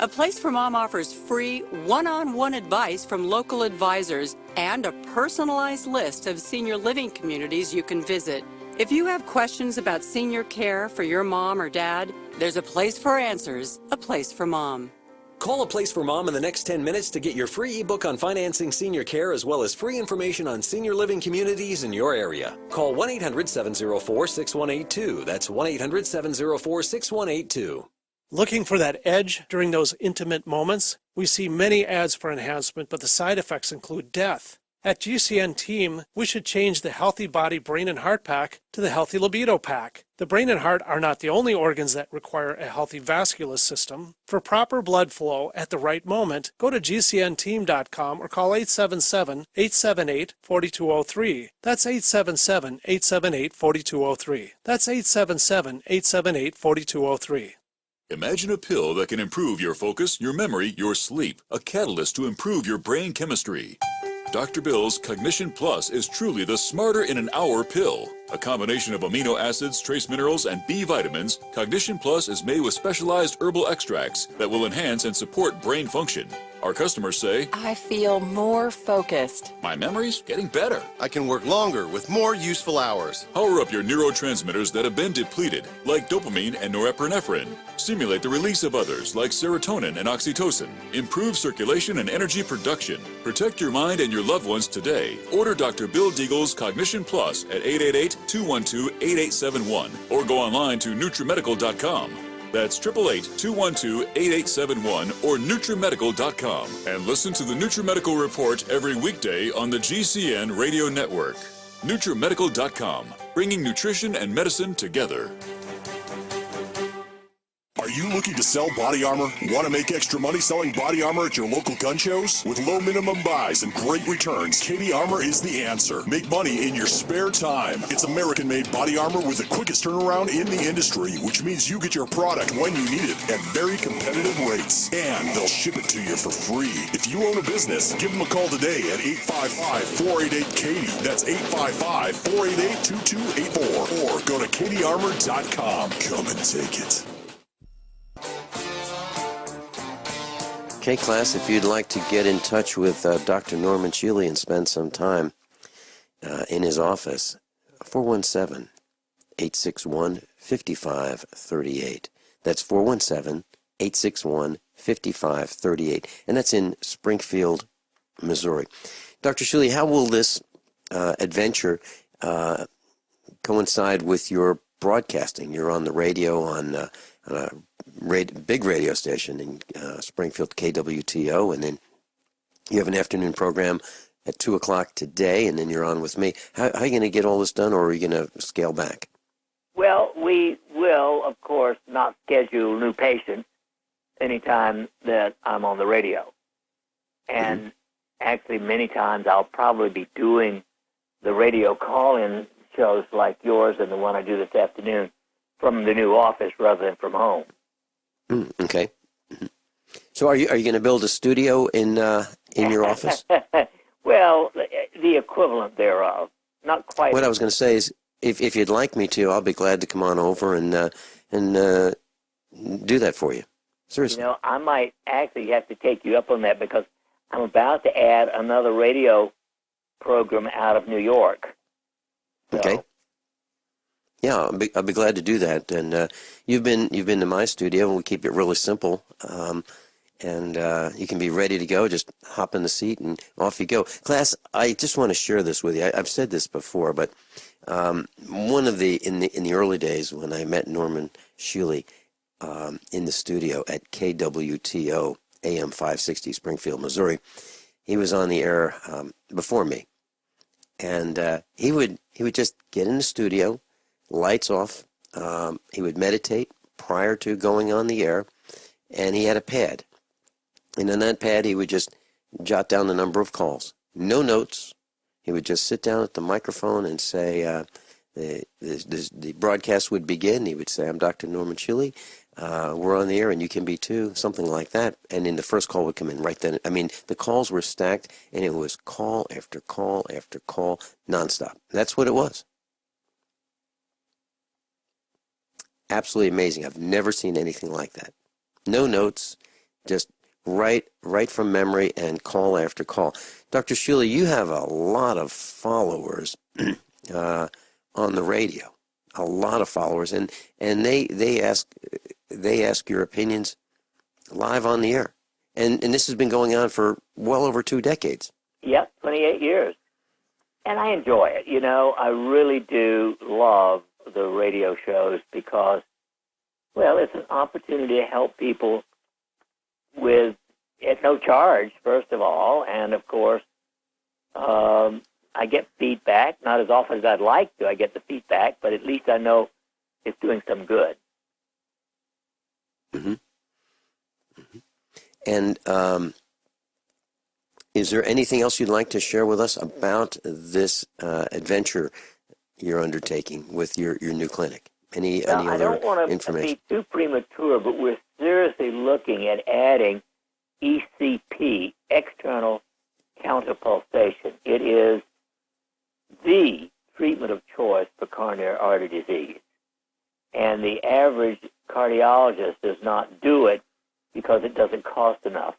A Place for Mom offers free one-on-one advice from local advisors and a personalized list of senior living communities you can visit. If you have questions about senior care for your mom or dad, there's a place for answers, A Place for Mom. Call A Place for Mom in the next 10 minutes to get your free ebook on financing senior care as well as free information on senior living communities in your area. Call 1-800-704-6182. That's 1-800-704-6182. Looking for that edge during those intimate moments? We see many ads for enhancement, but the side effects include death. At GCN Team, we should change the Healthy Body Brain and Heart Pack to the Healthy Libido Pack. The brain and heart are not the only organs that require a healthy vascular system. For proper blood flow at the right moment, go to GCNteam.com or call 877-878-4203. That's 877-878-4203. That's 877-878-4203. Imagine a pill that can improve your focus, your memory, your sleep, a catalyst to improve your brain chemistry. Dr. Bill's Cognition Plus is truly the smarter in an hour pill. A combination of amino acids, trace minerals, and B vitamins, Cognition Plus is made with specialized herbal extracts that will enhance and support brain function. Our customers say, I feel more focused. My memory's getting better. I can work longer with more useful hours. Power up your neurotransmitters that have been depleted, like dopamine and norepinephrine. Stimulate the release of others, like serotonin and oxytocin. Improve circulation and energy production. Protect your mind and your loved ones today. Order Dr. Bill Deagle's Cognition Plus at 888-212-8871 or go online to NutriMedical.com. That's 888-212-8871 or NutriMedical.com. And listen to the NutriMedical Report every weekday on the GCN Radio Network. NutriMedical.com, bringing nutrition and medicine together. Are you looking to sell body armor? Want to make extra money selling body armor at your local gun shows? With low minimum buys and great returns, Katie Armor is the answer. Make money in your spare time. It's American-made body armor with the quickest turnaround in the industry, which means you get your product when you need it at very competitive rates. And they'll ship it to you for free. If you own a business, give them a call today at 855-488-KATIE. That's 855-488-2284. Or go to katiearmor.com. Come and take it. Okay, class, if you'd like to get in touch with Dr. Norman Shealy and spend some time in his office, 417-861-5538. That's 417-861-5538. And that's in Springfield, Missouri. Dr. Shealy, how will this adventure coincide with your broadcasting? You're on the radio on a big radio station in Springfield, KWTO, and then you have an afternoon program at 2 o'clock today, and then you're on with me. How are you going to get all this done, or are you going to scale back? Well, we will, of course, not schedule new patients anytime that I'm on the radio. And actually, many times I'll probably be doing the radio call-in shows like yours and the one I do this afternoon from the new office rather than from home. Okay. So are you going to build a studio in your office? Well, the equivalent thereof. Not quite. What I was going to say is, if you'd like me to, I'll be glad to come on over and do that for you. Seriously. You know, I might actually have to take you up on that because I'm about to add another radio program out of New York. So. Okay. Yeah, I'll be glad to do that. And you've been to my studio, and we keep it really simple. And you can be ready to go. Just hop in the seat, and off you go. Class, I just want to share this with you. I've said this before, but one of in the early days when I met Norman Shealy in the studio at KWTO AM 560 Springfield, Missouri, he was on the air before me, and he would just get in the studio. Lights off. He would meditate prior to going on the air, and he had a pad. And on that pad, he would just jot down the number of calls. No notes. He would just sit down at the microphone and say, the broadcast would begin. He would say, "I'm Dr. Norman Shealy. We're on the air, and you can be too," something like that. And then the first call would come in right then. I mean, the calls were stacked, and it was call after call after call, nonstop. That's what it was. Absolutely amazing. I've never seen anything like that. No notes, just right from memory and call after call. Dr. Shealy, you have a lot of followers on the radio. A lot of followers, and they ask your opinions live on the air. And this has been going on for well over 2 decades. Yep, 28 years. And I enjoy it. You know, I really do love the radio shows because, well, it's an opportunity to help people at no charge, first of all, and of course, I get feedback, not as often as I'd like to. I get the feedback, but at least I know it's doing some good. Mm-hmm. Mm-hmm. And is there anything else you'd like to share with us about this adventure you're undertaking with your new clinic? Any other information? I don't want to be too premature, but we're seriously looking at adding ECP, external counterpulsation. It is the treatment of choice for coronary artery disease. And the average cardiologist does not do it because it doesn't cost enough.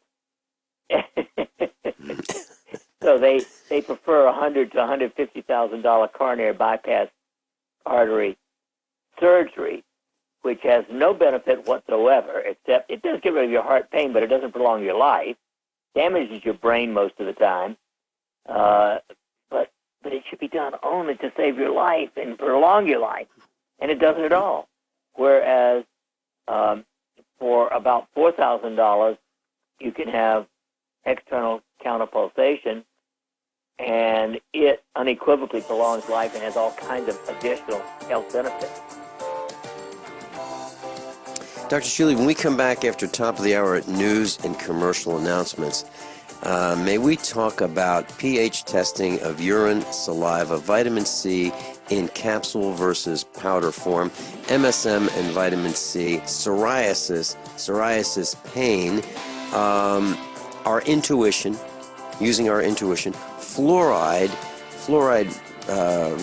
So they prefer $100,000 to $150,000 coronary bypass artery surgery, which has no benefit whatsoever, except it does get rid of your heart pain, but it doesn't prolong your life. Damages your brain most of the time. But it should be done only to save your life and prolong your life. And it doesn't at all. Whereas for about $4,000, you can have external counterpulsation, and it unequivocally prolongs life and has all kinds of additional health benefits. Dr. Shealy, when we come back after top of the hour at news and commercial announcements, may we talk about pH testing of urine, saliva, vitamin C in capsule versus powder form, MSM and vitamin C, psoriasis pain, our intuition, using our intuition, fluoride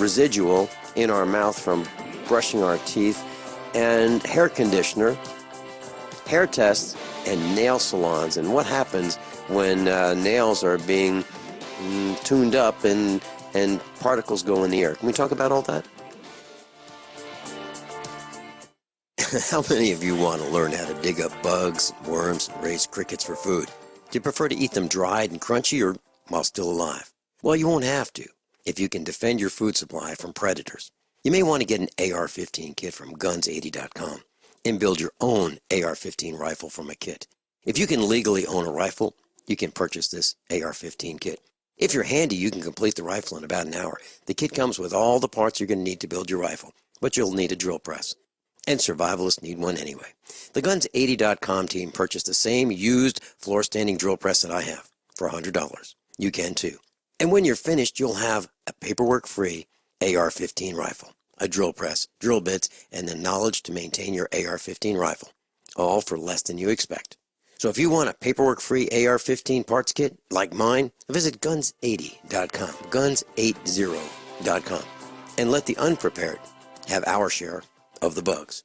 residual in our mouth from brushing our teeth, and hair conditioner, hair tests, and nail salons, and what happens when nails are being tuned up and particles go in the air. Can we talk about all that? How many of you want to learn how to dig up bugs, worms, and raise crickets for food? Do you prefer to eat them dried and crunchy or while still alive? Well, you won't have to if you can defend your food supply from predators. You may want to get an AR-15 kit from guns80.com and build your own AR-15 rifle from a kit. If you can legally own a rifle, you can purchase this AR-15 kit. If you're handy, you can complete the rifle in about an hour. The kit comes with all the parts you're going to need to build your rifle, but you'll need a drill press. And survivalists need one anyway. The Guns80.com team purchased the same used floor-standing drill press that I have for $100. You can too. And when you're finished, you'll have a paperwork-free AR-15 rifle, a drill press, drill bits, and the knowledge to maintain your AR-15 rifle, all for less than you expect. So if you want a paperwork-free AR-15 parts kit like mine, visit Guns80.com, Guns80.com, and let the unprepared have our share of the bugs.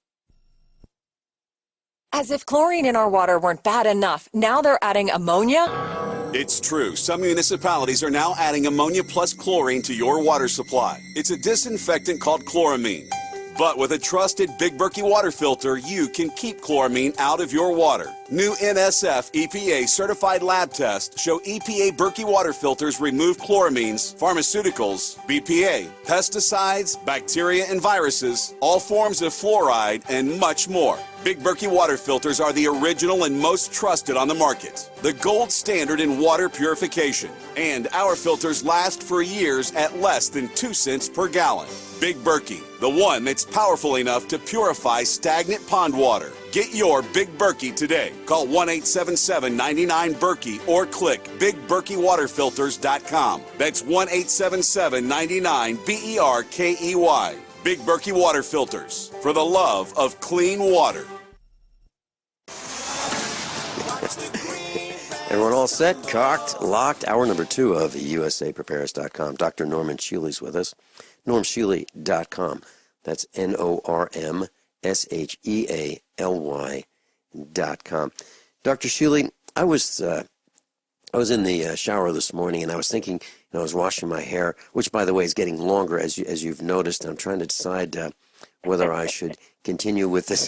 As if chlorine in our water weren't bad enough, now they're adding ammonia? It's true. Some municipalities are now adding ammonia plus chlorine to your water supply. It's a disinfectant called chloramine. But with a trusted Big Berkey water filter, you can keep chloramine out of your water. New NSF EPA certified lab tests show EPA Berkey water filters remove chloramines, pharmaceuticals, BPA, pesticides, bacteria and viruses, all forms of fluoride, and much more. Big Berkey water filters are the original and most trusted on the market. The gold standard in water purification. And our filters last for years at less than 2 cents per gallon. Big Berkey, the one that's powerful enough to purify stagnant pond water. Get your Big Berkey today. Call 1-877-99-BERKEY or click BigBerkeyWaterFilters.com. That's 1-877-99-BERKEY. Big Berkey Water Filters, for the love of clean water. Everyone all set, cocked, locked? Hour number 2 of USAPrepares.com. Dr. Norman Shealy's with us. NormShealy.com. That's NormShealy.com. Dr. Shealy, I was in the shower this morning, and I was thinking, I was washing my hair, which, by the way, is getting longer, as you've noticed. I'm trying to decide whether I should continue with this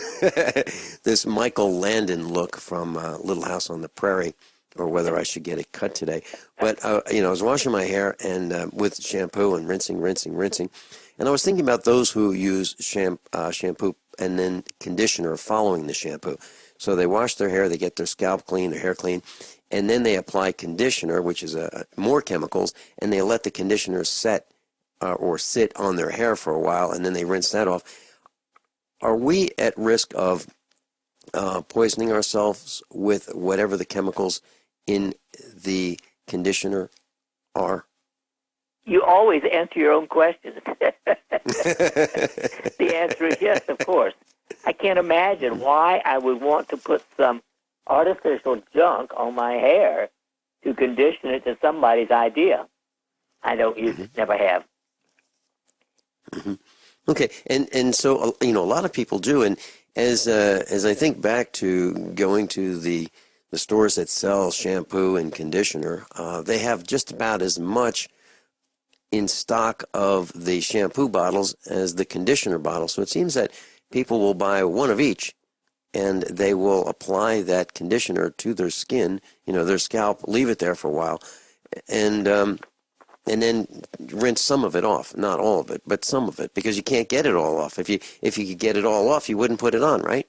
this Michael Landon look from Little House on the Prairie, or whether I should get it cut today. But, I was washing my hair and with shampoo and rinsing. And I was thinking about those who use shampoo and then conditioner following the shampoo. So they wash their hair, they get their scalp clean, their hair clean, and then they apply conditioner, which is more chemicals, and they let the conditioner set or sit on their hair for a while, and then they rinse that off. Are we at risk of poisoning ourselves with whatever the chemicals in the conditioner are? You always answer your own questions. The answer is yes, of course. I can't imagine why I would want to put some artificial junk on my hair to condition it to somebody's idea. I don't use it, never have. Mm-hmm. Okay, and so, a lot of people do, and as I think back to going to the stores that sell shampoo and conditioner, they have just about as much in stock of the shampoo bottles as the conditioner bottles. So it seems that people will buy one of each, and they will apply that conditioner to their skin, their scalp, leave it there for a while, and then rinse some of it off. Not all of it, but some of it, because you can't get it all off. If you could get it all off, you wouldn't put it on, right?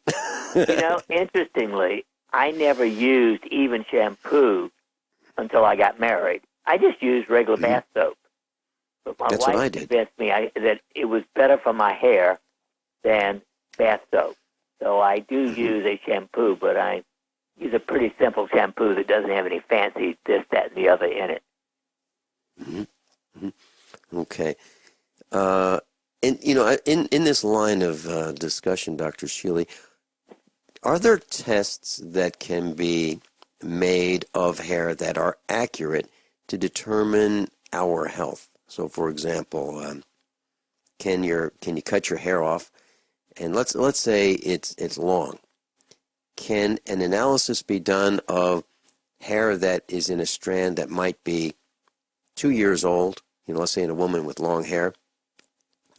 Interestingly, I never used even shampoo until I got married. I just used regular bath soap. But my wife convinced me that it was better for my hair than bath soap. So I do use a shampoo, but I use a pretty simple shampoo that doesn't have any fancy this, that, and the other in it. Mm-hmm. Okay. And, in this line of discussion, Dr. Shealy, are there tests that can be made of hair that are accurate to determine our health? So, for example, can you cut your hair off? And let's say it's long. can an analysis be done of hair that is in a strand that might be 2 years old, let's say in a woman with long hair,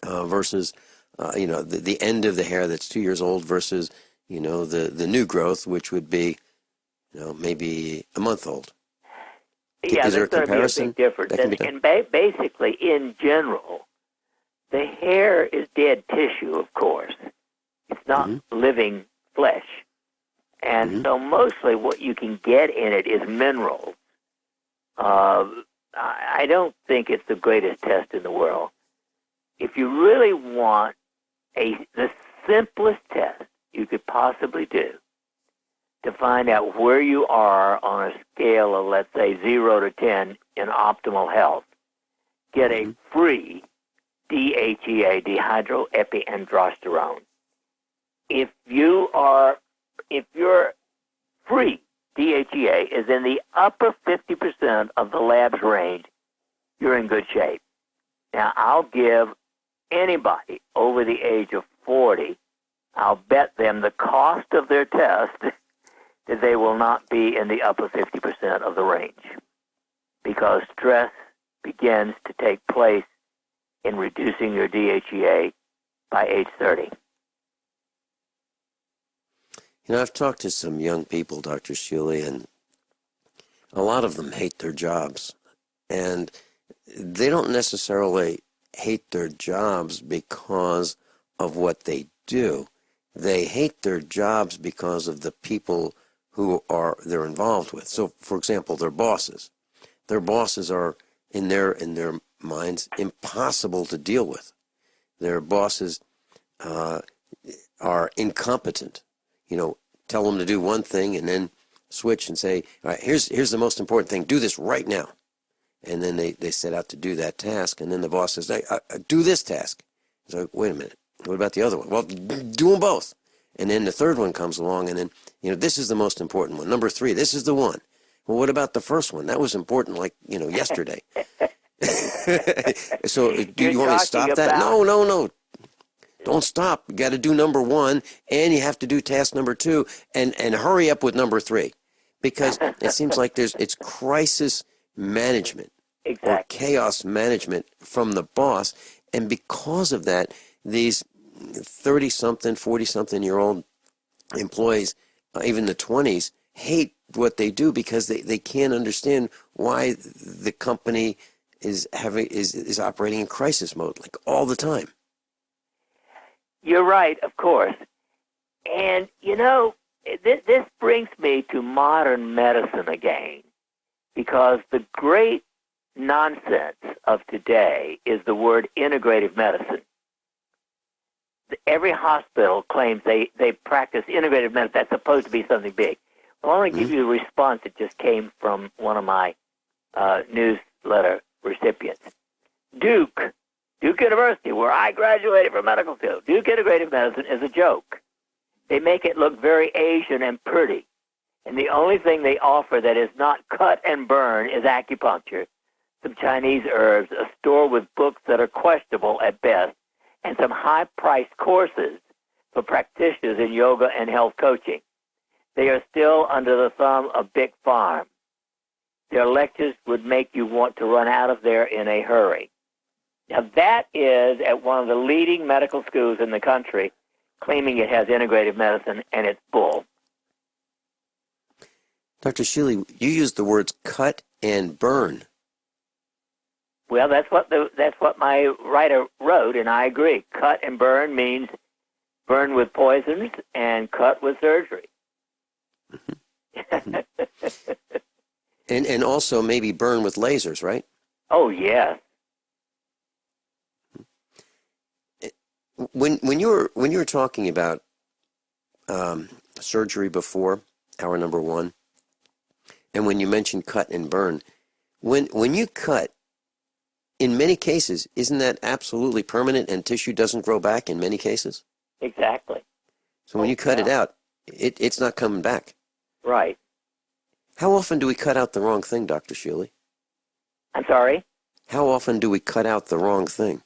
versus, the end of the hair that's 2 years old versus, the new growth, which would be, maybe a month old? Yeah, is there there's going to be a big difference. And basically, in general, the hair is dead tissue, of course. It's not living flesh. And so mostly what you can get in it is minerals. I don't think it's the greatest test in the world. If you really want the simplest test you could possibly do to find out where you are on a scale of, let's say, 0 to 10 in optimal health, get a free DHEA, dehydroepiandrosterone. If your free DHEA is in the upper 50% of the lab's range, you're in good shape. Now, I'll give anybody over the age of 40, I'll bet them the cost of their test that they will not be in the upper 50% of the range, because stress begins to take place in reducing your DHEA by age 30. I've talked to some young people, Dr. Shealy, and a lot of them hate their jobs. And they don't necessarily hate their jobs because of what they do. They hate their jobs because of the people who they're involved with. So, for example, their bosses. Their bosses are, in their minds, impossible to deal with. Their bosses are incompetent. Tell them to do one thing and then switch and say, all right, here's the most important thing. Do this right now. And then they set out to do that task. And then the boss says, hey, do this task. It's like, wait a minute. What about the other one? Well, do them both. And then the third one comes along and then, this is the most important one. Number 3, this is the one. Well, what about the first one? That was important yesterday. So do you want me to stop that? No. Don't stop. You got to do number 1, and you have to do task number 2, and hurry up with number 3, because it seems like it's crisis management or chaos management from the boss, and because of that, these 30-something, 40-something-year-old employees, even the 20s, hate what they do because they can't understand why the company is operating in crisis mode all the time. You're right, of course. And, this brings me to modern medicine again, because the great nonsense of today is the word integrative medicine. Every hospital claims they practice integrative medicine. That's supposed to be something big. Well, I want to give you a response that just came from one of my newsletter recipients. Duke University, where I graduated from medical school, Duke Integrative Medicine is a joke. They make it look very Asian and pretty. And the only thing they offer that is not cut and burn is acupuncture, some Chinese herbs, a store with books that are questionable at best, and some high-priced courses for practitioners in yoga and health coaching. They are still under the thumb of Big Farm. Their lectures would make you want to run out of there in a hurry. Now, that is at one of the leading medical schools in the country, claiming it has integrative medicine, and it's bull. Dr. Shealy, you used the words cut and burn. Well, that's what my writer wrote, and I agree. Cut and burn means burn with poisons and cut with surgery. And also maybe burn with lasers, right? Oh, yes. When you were talking about surgery before hour number 1, and when you mentioned cut and burn, when you cut, in many cases, isn't that absolutely permanent and tissue doesn't grow back in many cases? Exactly. So when you cut it out, it's not coming back. Right. How often do we cut out the wrong thing, Dr. Shealy? I'm sorry? How often do we cut out the wrong thing?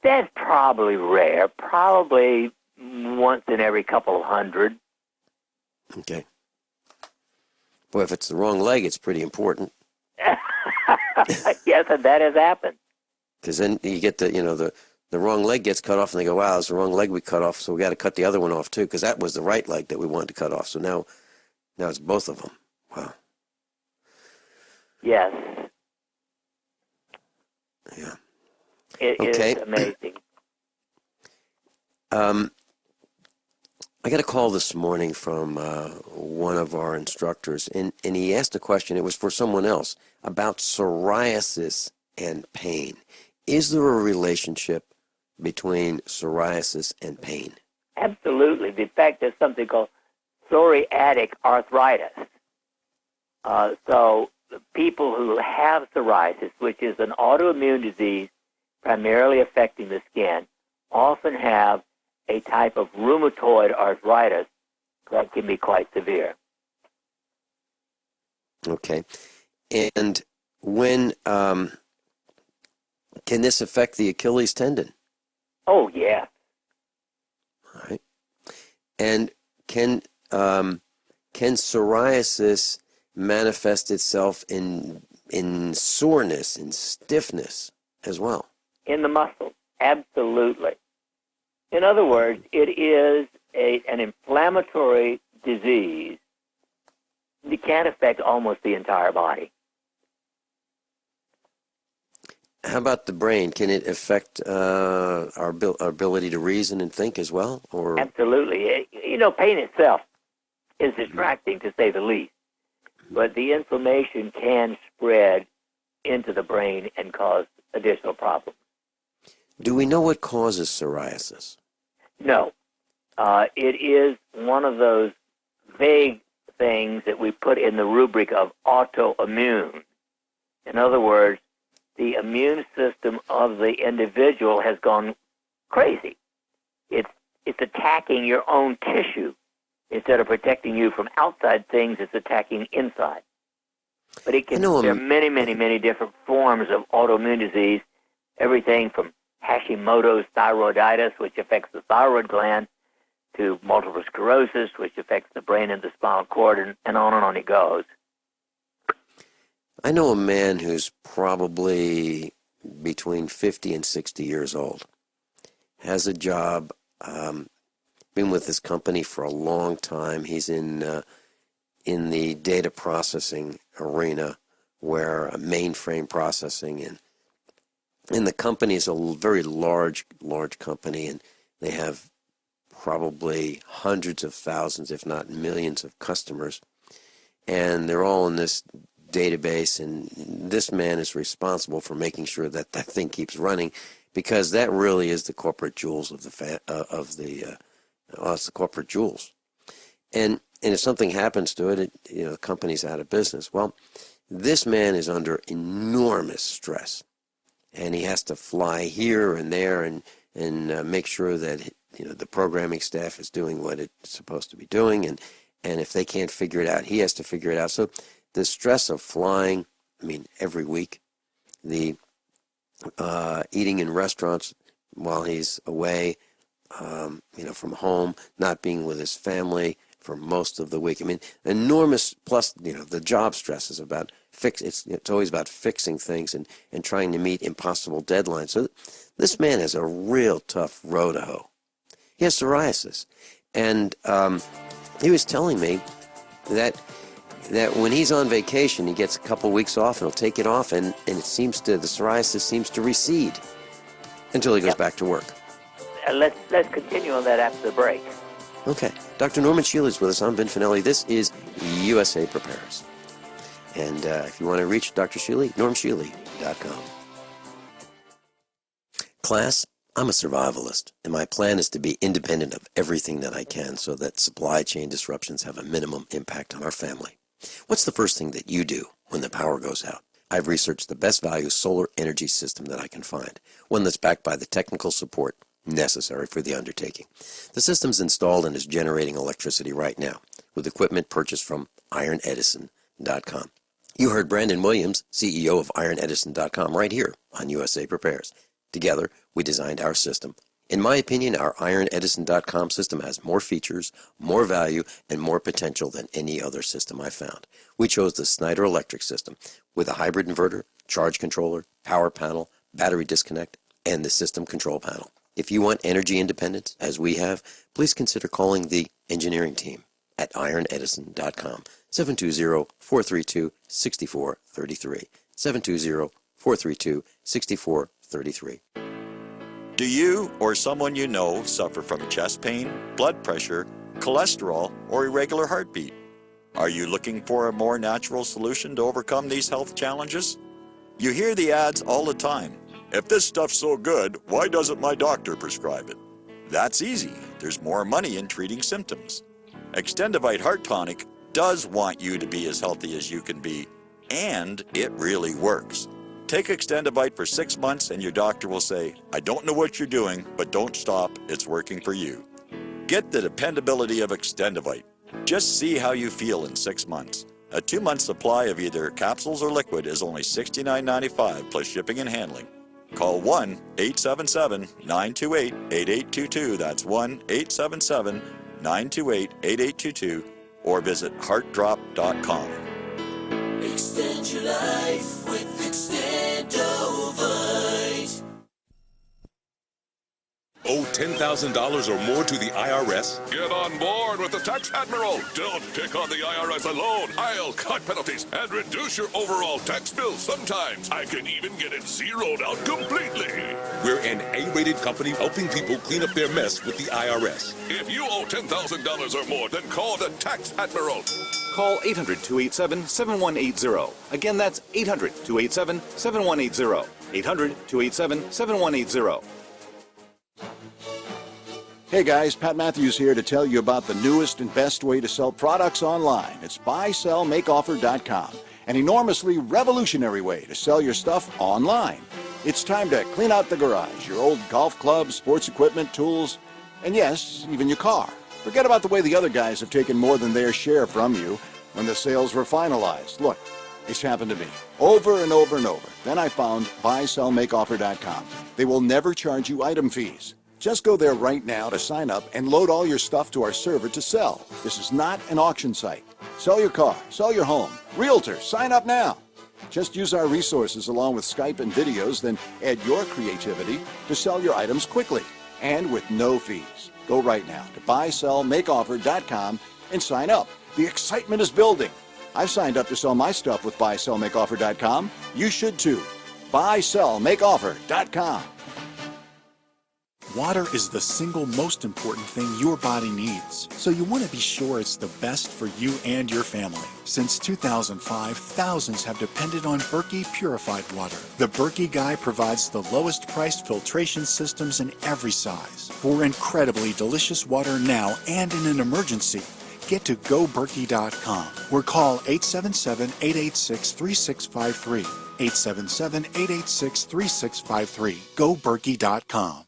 That's probably rare. Probably once in every couple of hundred. Okay. Boy, if it's the wrong leg, it's pretty important. Yes, and that has happened. Because then you get the wrong leg gets cut off, and they go, wow, it's the wrong leg we cut off, so we got to cut the other one off too, because that was the right leg that we wanted to cut off. So now it's both of them. Wow. Yes. Yeah. It is amazing. I got a call this morning from one of our instructors, and he asked a question. It was for someone else about psoriasis and pain. Is there a relationship between psoriasis and pain? Absolutely. In fact, there's something called psoriatic arthritis. So people who have psoriasis, which is an autoimmune disease primarily affecting the skin, often have a type of rheumatoid arthritis that can be quite severe. Okay. And when can this affect the Achilles tendon? Oh, yeah. All right. And can psoriasis manifest itself in soreness, in stiffness as well? In the muscles, absolutely. In other words, it is an inflammatory disease that can affect almost the entire body. How about the brain? Can it affect our ability to reason and think as well? Or Absolutely. Pain itself is distracting, to say the least. But the inflammation can spread into the brain and cause additional problems. do we know what causes psoriasis? No. It is one of those vague things that we put in the rubric of autoimmune. In other words, the immune system of the individual has gone crazy. It's attacking your own tissue. Instead of protecting you from outside things, it's attacking inside. But it can, there are many, many, many different forms of autoimmune disease, everything from Hashimoto's thyroiditis, which affects the thyroid gland, to multiple sclerosis, which affects the brain and the spinal cord, and on it goes. I know a man who's probably between 50 and 60 years old, has a job, been with this company for a long time. He's in the data processing arena, where mainframe processing, and the company is a very large company, and they have probably hundreds of thousands, if not millions, of customers, and they're all in this database, and this man is responsible for making sure that that thing keeps running, because that really is the corporate jewels of the it's the corporate jewels. And if something happens to it, the company's out of business. Well, this man is under enormous stress, and he has to fly here and there and make sure that the programming staff is doing what it's supposed to be doing, and if they can't figure it out, he has to figure it out. So the stress of flying, every week, the eating in restaurants while he's away, from home, not being with his family for most of the week. Enormous, plus, the job stress is about it's always about fixing things and trying to meet impossible deadlines. So this man has a real tough row to hoe. He has psoriasis. And he was telling me that when he's on vacation, he gets a couple weeks off, and he'll take it off, and the psoriasis seems to recede until he goes back to work. Let's continue on that after the break. Okay. Dr. Norman Shealy is with us. I'm Vin Finelli. This is USA Prepares. And if you want to reach Dr. Shealy, normshealy.com. Class, I'm a survivalist, and my plan is to be independent of everything that I can so that supply chain disruptions have a minimum impact on our family. What's the first thing that you do when the power goes out? I've researched the best value solar energy system that I can find, one that's backed by the technical support necessary for the undertaking. The system's installed and is generating electricity right now with equipment purchased from ironedison.com. You heard Brandon Williams, CEO of ironedison.com, right here on USA Prepares. Together, we designed our system In my opinion, our IronEdison.com system has more features, more value, and more potential than any other system I've found. We chose the Snyder Electric system with a hybrid inverter, charge controller, power panel, battery disconnect, and the system control panel. If you want energy independence, as we have, please consider calling the engineering team at IronEdison.com, 720-432-6433, 720-432-6433. Do you or someone you know suffer from chest pain, blood pressure, cholesterol, or irregular heartbeat? Are you looking for a more natural solution to overcome these health challenges? You hear the ads all the time. If this stuff's so good, why doesn't my doctor prescribe it? That's easy. There's more money in treating symptoms. Extendivite Heart Tonic does want you to be as healthy as you can be, and it really works. Take Extendivite for 6 months and your doctor will say, I don't know what you're doing, but don't stop, it's working for you. Get the dependability of Extendivite. Just see how you feel in 6 months. A 2-month supply of either capsules or liquid is only $69.95 plus shipping and handling. Call 1-877-928-8822. That's 1-877-928-8822 or visit heartdrop.com. Extend your life with Extendovite. Owe $10,000 or more to the IRS? Get on board with the Tax Admiral. Don't pick on the IRS alone. I'll cut penalties and reduce your overall tax bill. Sometimes I can even get it zeroed out completely. We're an A-rated company helping people clean up their mess with the IRS. If you owe $10,000 or more, then call the Tax Admiral. Call 800-287-7180. Again, that's 800-287-7180. 800-287-7180. Hey guys, Pat Matthews here to tell you about the newest and best way to sell products online. It's buysellmakeoffer.com, an enormously revolutionary way to sell your stuff online. It's time to clean out the garage, your old golf clubs, sports equipment, tools, and yes, even your car. Forget about the way the other guys have taken more than their share from you when the sales were finalized. Look, it's happened to me over and over and over. Then I found buysellmakeoffer.com. They will never charge you item fees. Just go there right now to sign up and load all your stuff to our server to sell. This is not an auction site. Sell your car, sell your home. Realtor, sign up now. Just use our resources along with Skype and videos, then add your creativity to sell your items quickly and with no fees. Go right now to buysellmakeoffer.com and sign up. The excitement is building. I've signed up to sell my stuff with buysellmakeoffer.com. You should too. buysellmakeoffer.com. Water is the single most important thing your body needs, so you want to be sure it's the best for you and your family. Since 2005, thousands have depended on Berkey purified water. The Berkey Guy provides the lowest priced filtration systems in every size. For incredibly delicious water now and in an emergency, get to GoBerkey.com or call 877-886-3653. 877-886-3653. GoBerkey.com.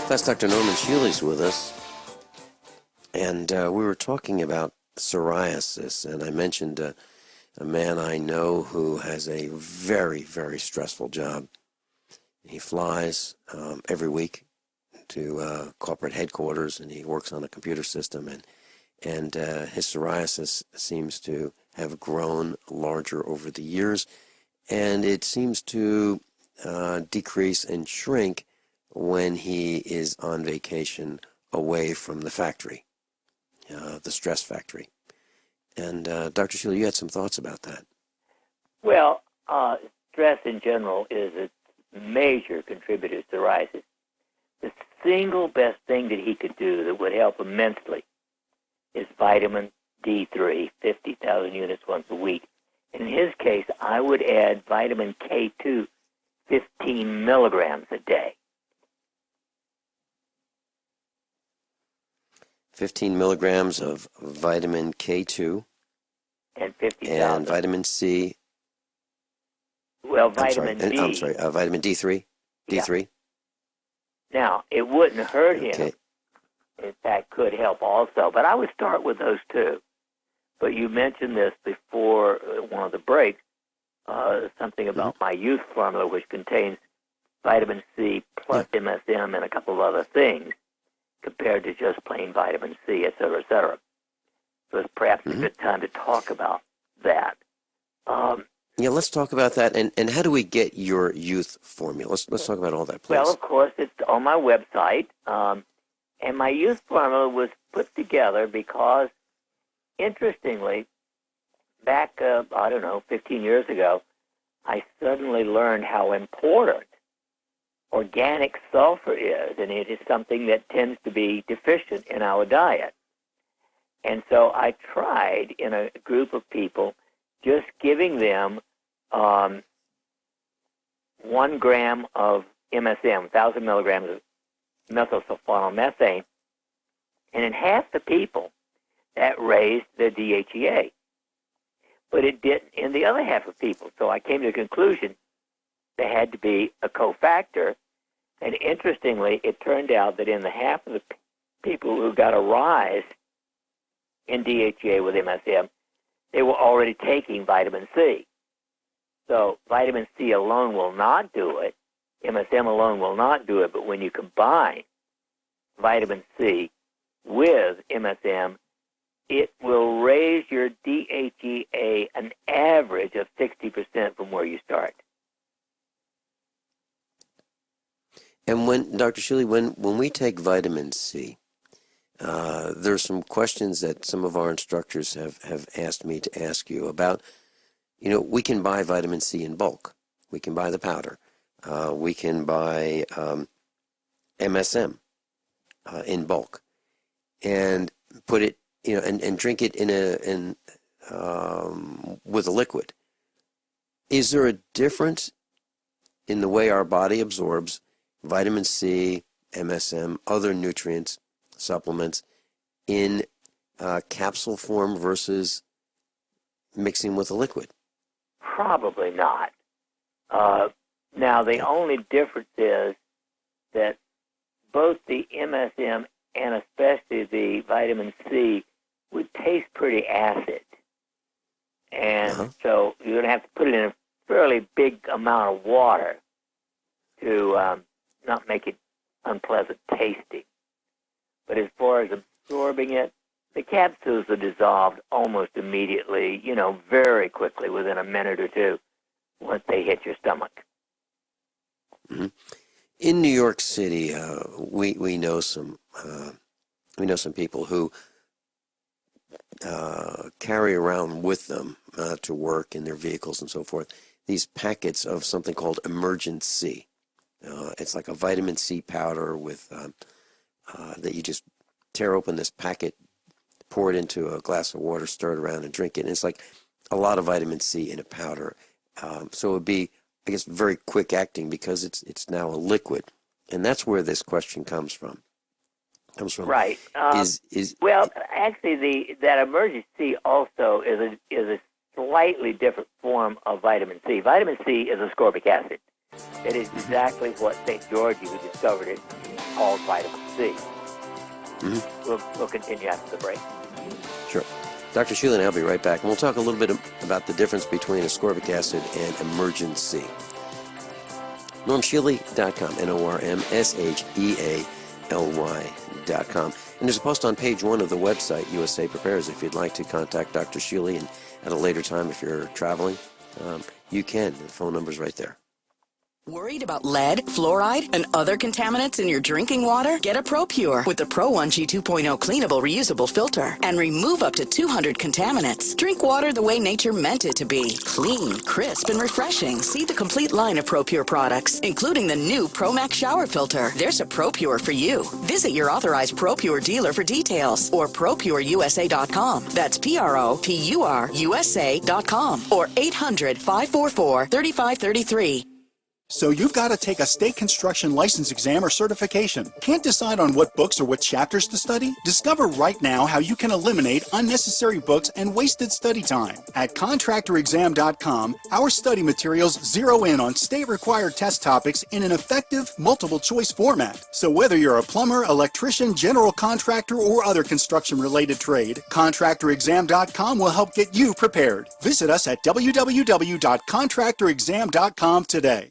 That's Dr. Norman Shealy's with us, and we were talking about psoriasis, and I mentioned a man I know who has a very, very stressful job. He flies every week to corporate headquarters, and he works on a computer system, and his psoriasis seems to have grown larger over the years, and it seems to decrease and shrink when he is on vacation away from the factory, the stress factory. And Dr. Shealy, you had some thoughts about that. Well, stress in general is a major contributor to psoriasis. The single best thing that he could do that would help immensely is vitamin D3, 50,000 units once a week. In his case, I would add vitamin K2, 15 milligrams a day. 15 milligrams of vitamin K2 and 50,000. And vitamin C. Well, vitamin D. I'm sorry, vitamin D3. D3. Yeah. Now, it wouldn't hurt him. Okay. In fact, could help also. But I would start with those two. But you mentioned this before one of the breaks, something about my youth formula, which contains vitamin C plus MSM and a couple of other things compared to just plain vitamin C, et cetera, et cetera. So it's perhaps a good time to talk about that. Yeah, let's talk about that. And how do we get your youth formula? Let's talk about all that, please. Well, of course, it's on my website. And my youth formula was put together because, interestingly, back, 15 years ago, I suddenly learned how important organic sulfur is, and it is something that tends to be deficient in our diet. And so I tried in a group of people just giving them 1 gram of MSM, 1,000 milligrams of methylsulfonylmethane, and in half the people, that raised their DHEA. But it didn't in the other half of people. So I came to the conclusion there had to be a cofactor. And interestingly, it turned out that in the half of the people who got a rise in DHEA with MSM, they were already taking vitamin C. So vitamin C alone will not do it. MSM alone will not do it. But when you combine vitamin C with MSM, it will raise your DHEA an average of 60% from where you start. And when, Dr. Shealy, when we take vitamin C, there's some questions that some of our instructors have asked me to ask you about. We can buy vitamin C in bulk. We can buy the powder. We can buy MSM in bulk and put it, and drink it with a liquid. Is there a difference in the way our body absorbs vitamin C, MSM, other nutrients, supplements in capsule form versus mixing with a liquid? Probably not. Now, the only difference is that both the MSM and especially the vitamin C would taste pretty acid. And so you're going to have to put it in a fairly big amount of water to not make it unpleasant tasting. But as far as absorbing it, the capsules are dissolved almost immediately, very quickly, within a minute or two, once they hit your stomach. Mm-hmm. In New York City, we know some people who carry around with them to work in their vehicles and so forth these packets of something called Emergent C. It's like a vitamin C powder with that you just tear open this packet, pour it into a glass of water, stir it around, and drink it. And it's like a lot of vitamin C in a powder. So it would be, I guess, very quick acting because it's now a liquid, and that's where this question comes from. Right. Well, actually, that Emergent C also is a slightly different form of vitamin C. Vitamin C is ascorbic acid. It is exactly what St. George, who discovered it, called vitamin C. Mm-hmm. We'll continue after the break. Sure. Dr. Shealy and I'll be right back. And we'll talk a little bit about the difference between ascorbic acid and Emergent C. NormShealy.com, NormShealy.com. And there's a post on page 1 of the website, USA Prepares, if you'd like to contact Dr. Shealy, and at a later time, if you're traveling, you can. The phone number's right there. Worried about lead, fluoride, and other contaminants in your drinking water? Get a ProPure with the Pro 1G 2.0 cleanable reusable filter and remove up to 200 contaminants. Drink water the way nature meant it to be. Clean, crisp, and refreshing. See the complete line of ProPure products, including the new ProMax shower filter. There's a ProPure for you. Visit your authorized ProPure dealer for details or ProPureUSA.com. That's ProPureUSA.com or 800-544-3533. So you've got to take a state construction license exam or certification. Can't decide on what books or what chapters to study? Discover right now how you can eliminate unnecessary books and wasted study time. At contractorexam.com, our study materials zero in on state-required test topics in an effective, multiple-choice format. So whether you're a plumber, electrician, general contractor, or other construction-related trade, contractorexam.com will help get you prepared. Visit us at www.contractorexam.com today.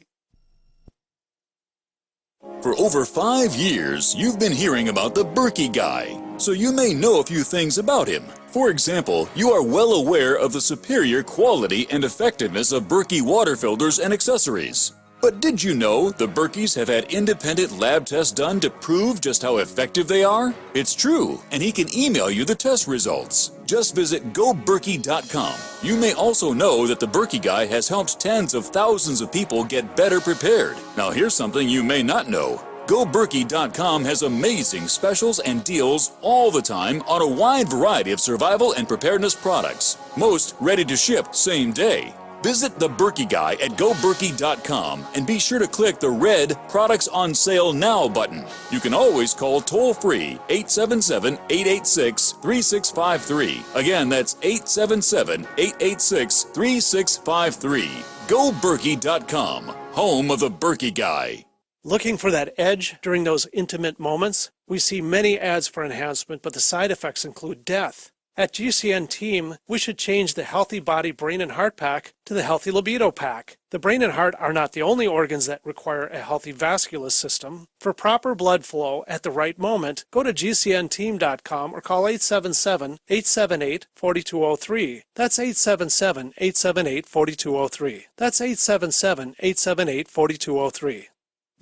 For over 5 years, you've been hearing about the Berkey guy, so you may know a few things about him. For example, you are well aware of the superior quality and effectiveness of Berkey water filters and accessories. But did you know the Berkeys have had independent lab tests done to prove just how effective they are? It's true, and he can email you the test results. Just visit goberkey.com. You may also know that the Berkey guy has helped tens of thousands of people get better prepared. Now here's something you may not know. GoBerkey.com has amazing specials and deals all the time on a wide variety of survival and preparedness products. Most ready to ship same day. Visit the Berkey guy at goberkey.com and be sure to click the red Products on Sale Now button. You can always call toll-free 877-886-3653. Again, that's 877-886-3653. GoBerkey.com, home of the Berkey guy. Looking for that edge during those intimate moments? We see many ads for enhancement, but the side effects include death. At GCN Team, we should change the Healthy Body, Brain, and Heart Pack to the Healthy Libido Pack. The brain and heart are not the only organs that require a healthy vascular system. For proper blood flow at the right moment, go to GCNteam.com or call 877-878-4203. That's 877-878-4203. That's 877-878-4203.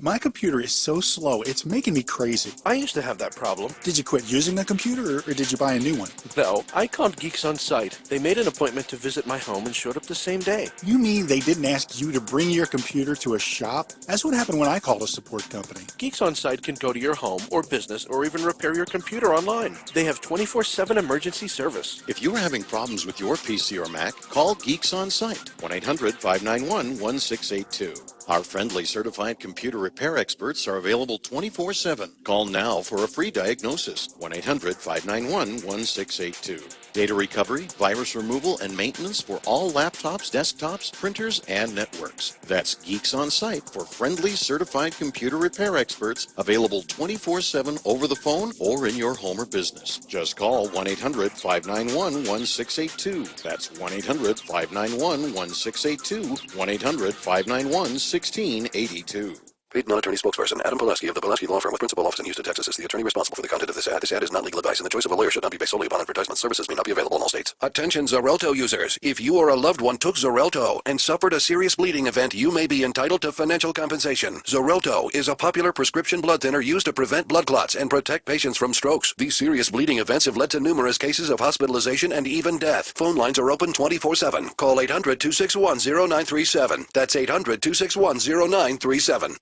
My computer is so slow, it's making me crazy. I used to have that problem. Did you quit using the computer, or did you buy a new one? No, I called Geeks On Site. They made an appointment to visit my home and showed up the same day. You mean they didn't ask you to bring your computer to a shop? That's what happened when I called a support company. Geeks On Site can go to your home or business or even repair your computer online. They have 24/7 emergency service. If you are having problems with your PC or Mac, call Geeks On Site, 1-800-591-1682. Our friendly certified computer repair experts are available 24/7. Call now for a free diagnosis, 1-800-591-1682. Data recovery, virus removal, and maintenance for all laptops, desktops, printers, and networks. That's Geeks On Site for friendly certified computer repair experts, available 24/7 over the phone or in your home or business. Just call 1-800-591-1682. That's 1-800-591-1682, 1-800-591-1682. Paid non-attorney spokesperson Adam Pulaski of the Pulaski Law Firm with principal office in Houston, Texas is the attorney responsible for the content of this ad. This ad is not legal advice, and the choice of a lawyer should not be based solely upon advertisement. Services may not be available in all states. Attention Xarelto users. If you or a loved one took Xarelto and suffered a serious bleeding event, you may be entitled to financial compensation. Xarelto is a popular prescription blood thinner used to prevent blood clots and protect patients from strokes. These serious bleeding events have led to numerous cases of hospitalization and even death. Phone lines are open 24/7. Call 800-261-0937. That's 800-261-0937.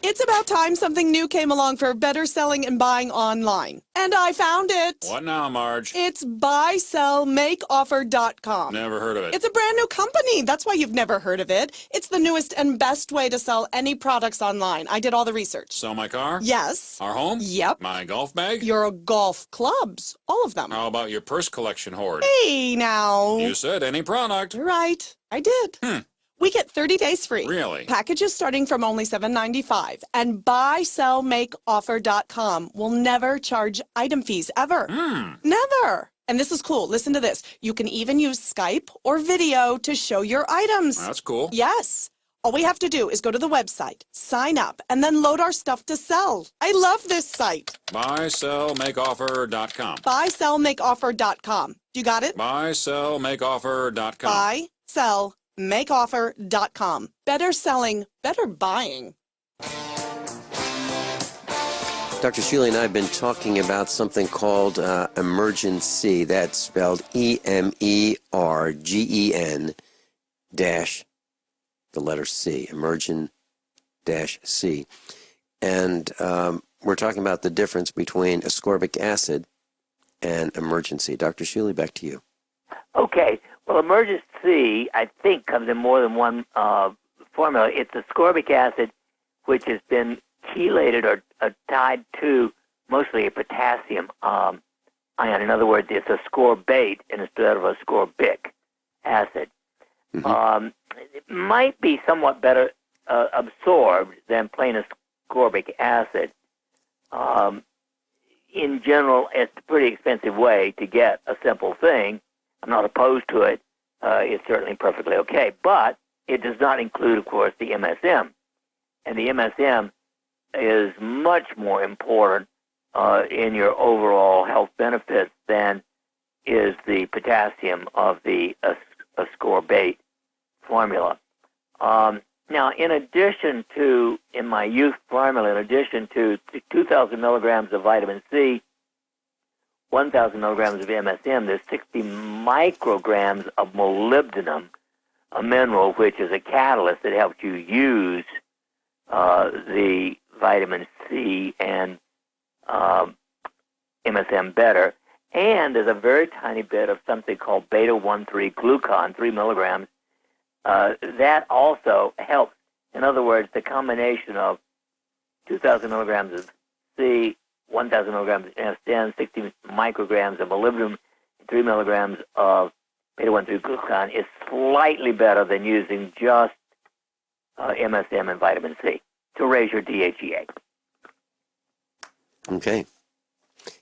It's about time something new came along for better selling and buying online. And I found it. What now, Marge? It's buysellmakeoffer.com. Never heard of it. It's a brand new company. That's why you've never heard of it. It's the newest and best way to sell any products online. I did all the research. Sell my car? Yes. Our home? Yep. My golf bag? Your golf clubs. All of them. How about your purse collection hoard? Hey, now. You said any product. Right. I did. We get 30 days free. Really? Packages starting from only $7.95. And buysellmakeoffer.com will never charge item fees, ever. Never. And this is cool. Listen to this. You can even use Skype or video to show your items. That's cool. Yes. All we have to do is go to the website, sign up, and then load our stuff to sell. I love this site. Buysellmakeoffer.com. Buysellmakeoffer.com. You got it? Buysellmakeoffer.com. Buysellmakeoffer.com. Better selling, better buying. Dr. Shealy and I have been talking about something called emergency. That's spelled EMERGEN dash the letter C, emergen-C. And we're talking about the difference between ascorbic acid and emergency. Dr. Shealy, back to you. Okay. Well, emergency, I think, comes in more than one formula. It's ascorbic acid, which has been chelated or tied to mostly a potassium ion. In other words, it's ascorbate instead of ascorbic acid. It might be somewhat better absorbed than plain ascorbic acid. In general, it's a pretty expensive way to get a simple thing. I'm not opposed to it. It's certainly perfectly okay. But it does not include, of course, the MSM. And the MSM is much more important in your overall health benefits than is the potassium of the ascorbate formula. Now, in my youth formula, in addition to 2,000 milligrams of vitamin C, 1,000 milligrams of MSM, there's 60 micrograms of molybdenum, a mineral which is a catalyst that helps you use the vitamin C and MSM better. And there's a very tiny bit of something called beta-1,3 glucan, 3 milligrams. That also helps. In other words, the combination of 2,000 milligrams of C, 1,000 milligrams of MSM, 60 micrograms of molybdenum, 3 milligrams of beta-1,3 glucan is slightly better than using just MSM and vitamin C to raise your DHEA. Okay.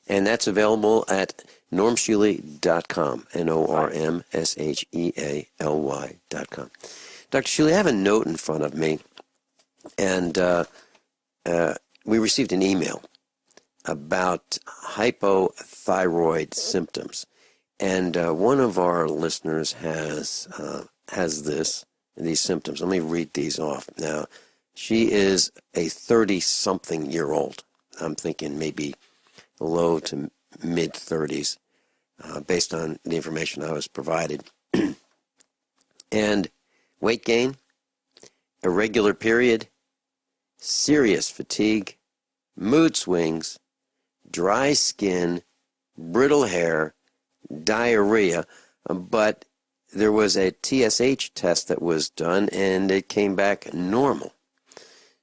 And that's available at normshealy.com, NORMSHEALY.com. Dr. Shealy, I have a note in front of me, and we received an email about hypothyroid symptoms. And one of our listeners has these symptoms. Let me read these off. Now, she is a 30-something-year-old. I'm thinking maybe low to mid-30s, based on the information I was provided. And weight gain, irregular period, serious fatigue, mood swings, dry skin, brittle hair, diarrhea, but there was a TSH test that was done and it came back normal.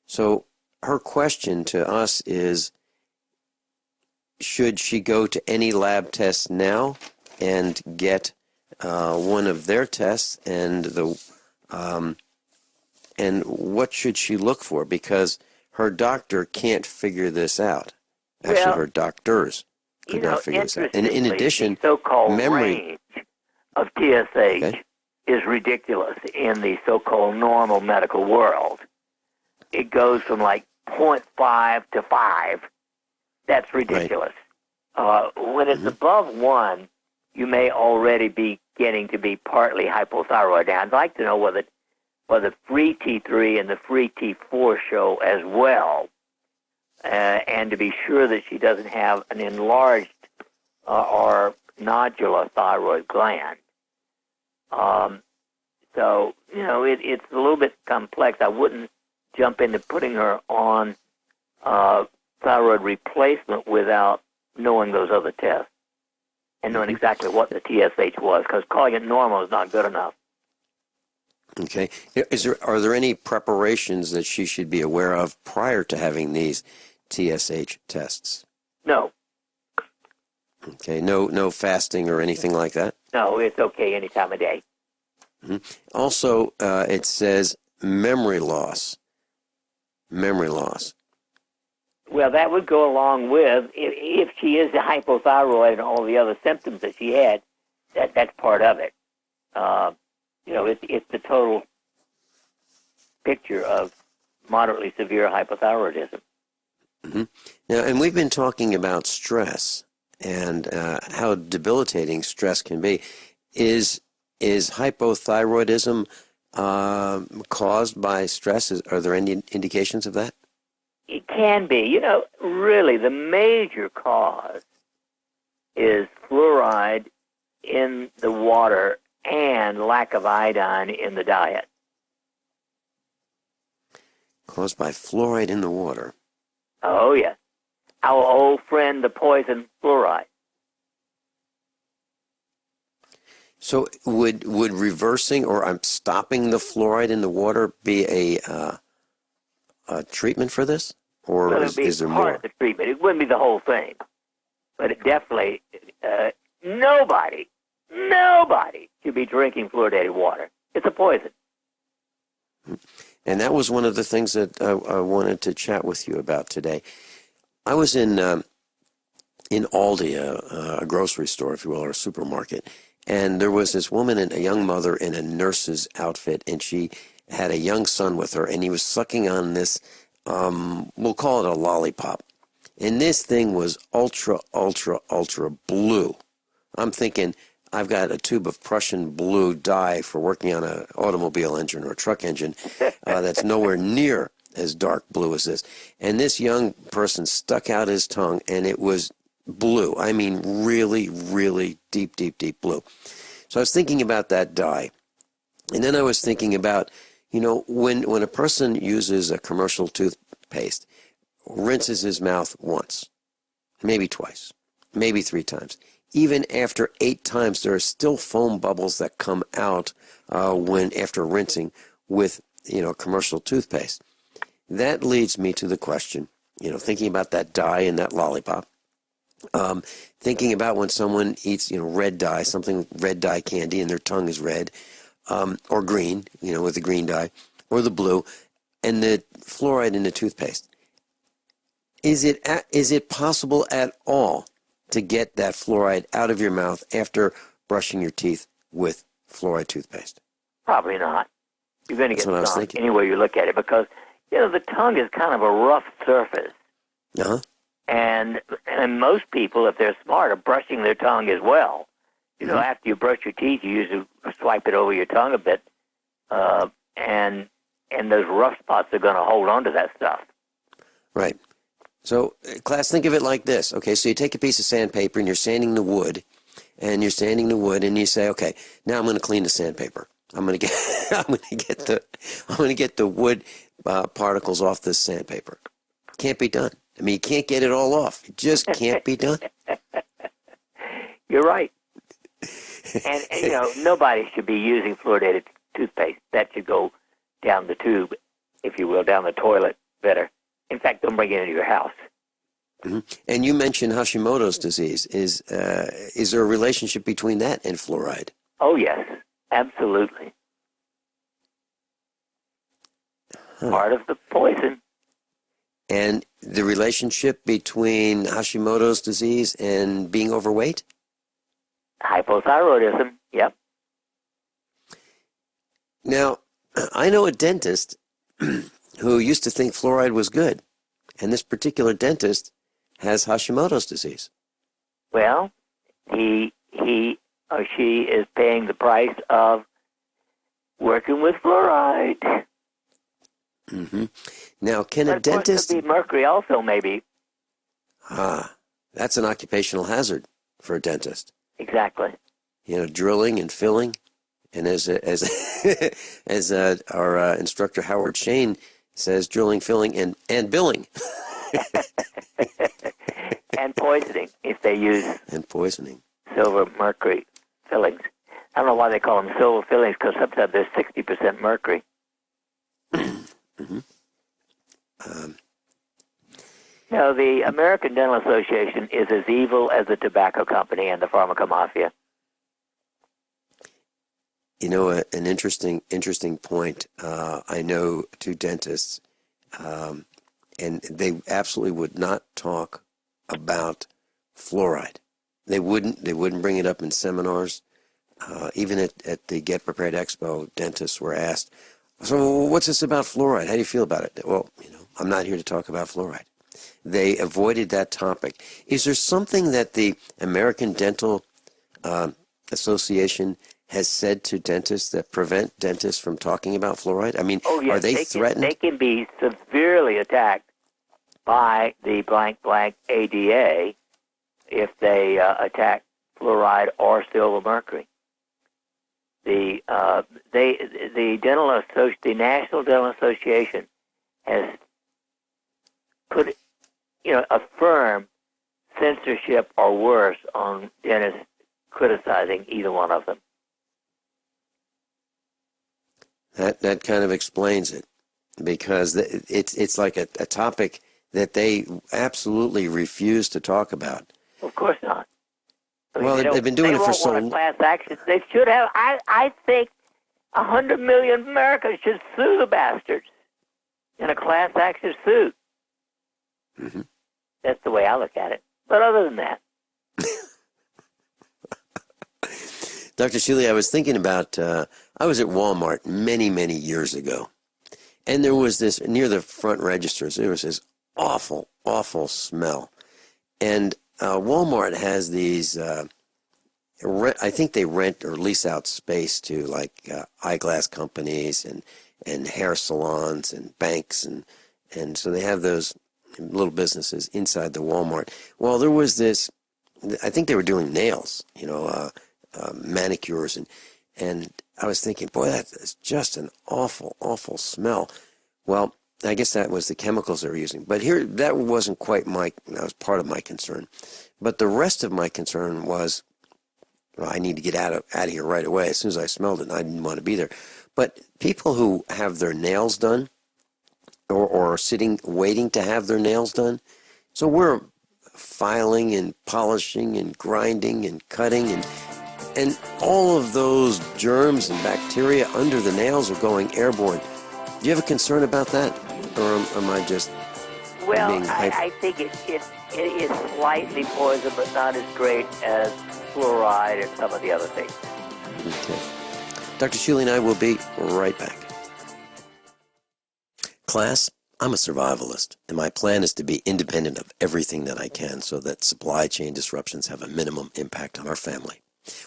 So her question to us is, should she go to any lab tests now and get one of their tests, and what should she look for? Because her doctor can't figure this out. Actually, her doctors could not figure this out. And in addition, the so-called memory range of TSH is ridiculous in the so-called normal medical world. It goes from like 0.5 to 5. That's ridiculous. Right. When it's above 1, you may already be getting to be partly hypothyroid. Now, I'd like to know whether free T3 and the free T4 show as well, and to be sure that she doesn't have an enlarged or nodular thyroid gland. So, it's a little bit complex. I wouldn't jump into putting her on thyroid replacement without knowing those other tests and knowing exactly what the TSH was, because calling it normal is not good enough. Okay. Are there any preparations that she should be aware of prior to having these TSH tests? No. Okay. No fasting or anything like that? No, it's okay any time of day. Mm-hmm. Also, it says memory loss. Memory loss. Well, that would go along with, if she is the hypothyroid and all the other symptoms that she had, that's part of it. It's the total picture of moderately severe hypothyroidism. Mm-hmm. Now, and we've been talking about stress and how debilitating stress can be. Is hypothyroidism caused by stress? Are there any indications of that? It can be. Really, the major cause is fluoride in the water and lack of iodine in the diet. Caused by fluoride in the water. Oh, yes. Our old friend, the poison fluoride. So would reversing or stopping the fluoride in the water be a treatment for this? Or is there more? Part of the treatment. It wouldn't be the whole thing. But it definitely, nobody should be drinking fluoridated water. It's a poison. And that was one of the things that I wanted to chat with you about today. I was in Aldi, a grocery store, if you will, or a supermarket, and there was this woman, a young mother in a nurse's outfit, and she had a young son with her, and he was sucking on this we'll call it a lollipop. And this thing was ultra, ultra, ultra blue. I'm thinking I've got a tube of Prussian blue dye for working on an automobile engine or a truck engine that's nowhere near as dark blue as this. And this young person stuck out his tongue, and it was blue. I mean, really, really deep, deep, deep blue. So I was thinking about that dye. And then I was thinking about, when a person uses a commercial toothpaste, rinses his mouth once, maybe twice, maybe 3 times. Even after 8 times, there are still foam bubbles that come out after rinsing with, commercial toothpaste. That leads me to the question, thinking about that dye and that lollipop, thinking about when someone eats, red dye, something red dye candy, and their tongue is red, or green, with the green dye, or the blue, and the fluoride in the toothpaste. Is it possible at all to get that fluoride out of your mouth after brushing your teeth with fluoride toothpaste? Probably not. You're going to get some anywhere you look at it because, the tongue is kind of a rough surface. Uh-huh. And most people, if they're smart, are brushing their tongue as well. After you brush your teeth, you usually swipe it over your tongue a bit, and those rough spots are going to hold on to that stuff. Right. So, class, think of it like this. Okay, so you take a piece of sandpaper and you're sanding the wood, and you say, okay, now I'm going to clean the sandpaper. I'm going to get the wood particles off this sandpaper. Can't be done. I mean, you can't get it all off. It just can't be done. You're right. And nobody should be using fluoridated toothpaste. That should go down the tube, if you will, down the toilet better. In fact, don't bring it into your house. Mm-hmm. And you mentioned Hashimoto's disease. Is there a relationship between that and fluoride? Oh, yes, absolutely. Part of the poison. And the relationship between Hashimoto's disease and being overweight? Hypothyroidism, yep. Now, I know a dentist who used to think fluoride was good, and this particular dentist has Hashimoto's disease. Well, he or she is paying the price of working with fluoride. Mm-hmm. Now, can a dentist... Could be mercury also, maybe. That's an occupational hazard for a dentist. Exactly. Drilling and filling, and as our instructor Howard Shayne says, drilling, filling, and billing. And poisoning, if they use... And poisoning. Silver mercury fillings. I don't know why they call them silver fillings, because sometimes there's 60% mercury. Mm-hmm. The American Dental Association is as evil as the tobacco company and the pharmaca mafia. An interesting point. I know 2 dentists, and they absolutely would not talk about fluoride. They wouldn't bring it up in seminars. Even at the Get Prepared Expo, dentists were asked, so what's this about fluoride? How do you feel about it? Well, I'm not here to talk about fluoride. They avoided that topic. Is there something that the American Dental Association has said to dentists that prevent dentists from talking about fluoride? I mean, are they threatened? They can be severely attacked by the blank ADA if they attack fluoride or silver mercury. The National Dental Association has put a firm censorship or worse on dentists criticizing either one of them. That kind of explains it, because it's like a topic that they absolutely refuse to talk about. Of course not. They've been doing it for so long. Class action. They should have. I think 100 million Americans should sue the bastards in a class action suit. Mm-hmm. That's the way I look at it. But other than that. Dr. Shealy, I was thinking about, I was at Walmart many, many years ago, And there was this, near the front registers, there was this awful, awful smell. And Walmart has these, I think they rent or lease out space to like eyeglass companies and hair salons and banks. And so they have those little businesses inside the Walmart. Well, there was this, I think they were doing nails, manicures. And I was thinking, boy, that's just an awful, awful smell. Well, I guess that was the chemicals they were using. But here, that wasn't quite that was part of my concern. But the rest of my concern was, well, I need to get out of here right away. As soon as I smelled it, I didn't want to be there. But people who have their nails done or are sitting waiting to have their nails done, so we're filing and polishing and grinding and cutting and all of those germs and bacteria under the nails are going airborne. Do you have a concern about that? Or am I just Well, I think it is slightly poison, but not as great as fluoride and some of the other things. Okay. Dr. Shealy and I will be right back. Class, I'm a survivalist, and my plan is to be independent of everything that I can so that supply chain disruptions have a minimum impact on our family.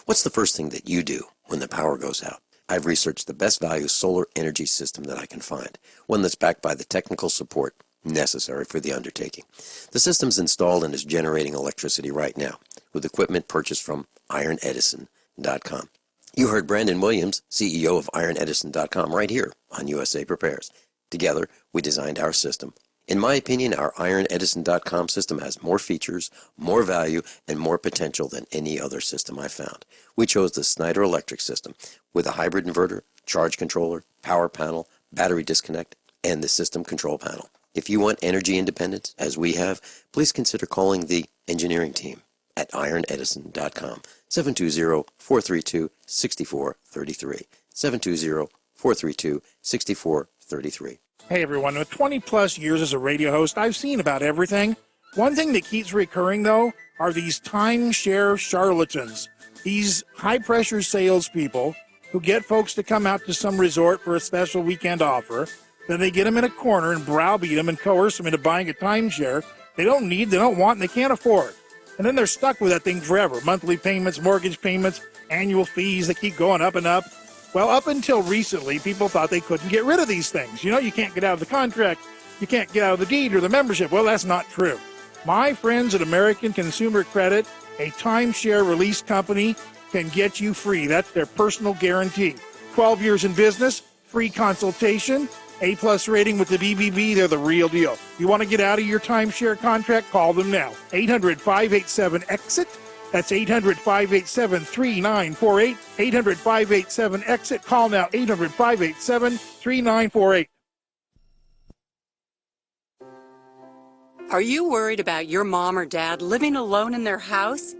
What's the first thing that you do when the power goes out? I've researched the best value solar energy system that I can find, one that's backed by the technical support necessary for the undertaking. The system's installed and is generating electricity right now with equipment purchased from ironedison.com. You heard Brandon Williams, CEO of ironedison.com, right here on USA Prepares. Together, we designed our system. In my opinion, our ironedison.com system has more features, more value, and more potential than any other system I found. We chose the Snyder Electric system with a hybrid inverter, charge controller, power panel, battery disconnect, and the system control panel. If you want energy independence, as we have, please consider calling the engineering team at ironedison.com, 720-432-6433, 720-432-6433. Hey everyone, with 20 plus years as a radio host, I've seen about everything. One thing that keeps recurring though are these timeshare charlatans. These high pressure salespeople who get folks to come out to some resort for a special weekend offer. Then they get them in a corner and browbeat them and coerce them into buying a timeshare they don't need, they don't want, and they can't afford. And then they're stuck with that thing forever. Monthly payments, mortgage payments, annual fees, they keep going up and up. Well, up until recently, people thought they couldn't get rid of these things. You know, you can't get out of the contract, you can't get out of the deed or the membership. Well, that's not true. My friends at American Consumer Credit, a timeshare release company, can get you free. That's their personal guarantee. 12 years in business, free consultation, A-plus rating with the BBB, they're the real deal. You want to get out of your timeshare contract? Call them now. 800-587-EXIT. That's 800-587-3948. 800-587-EXIT. Call now, 800-587-3948. Are you worried about your mom or dad living alone in their house?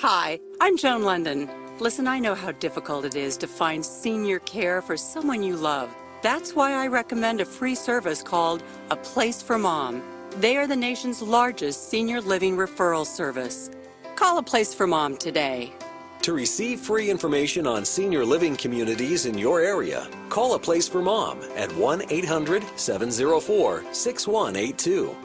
Hi, I'm Joan London. Listen, I know how difficult it is to find senior care for someone you love. That's why I recommend a free service called A Place for Mom. They are the nation's largest senior living referral service. Call A Place for Mom today. To receive free information on senior living communities in your area, call A Place for Mom at 1-800-704-6182.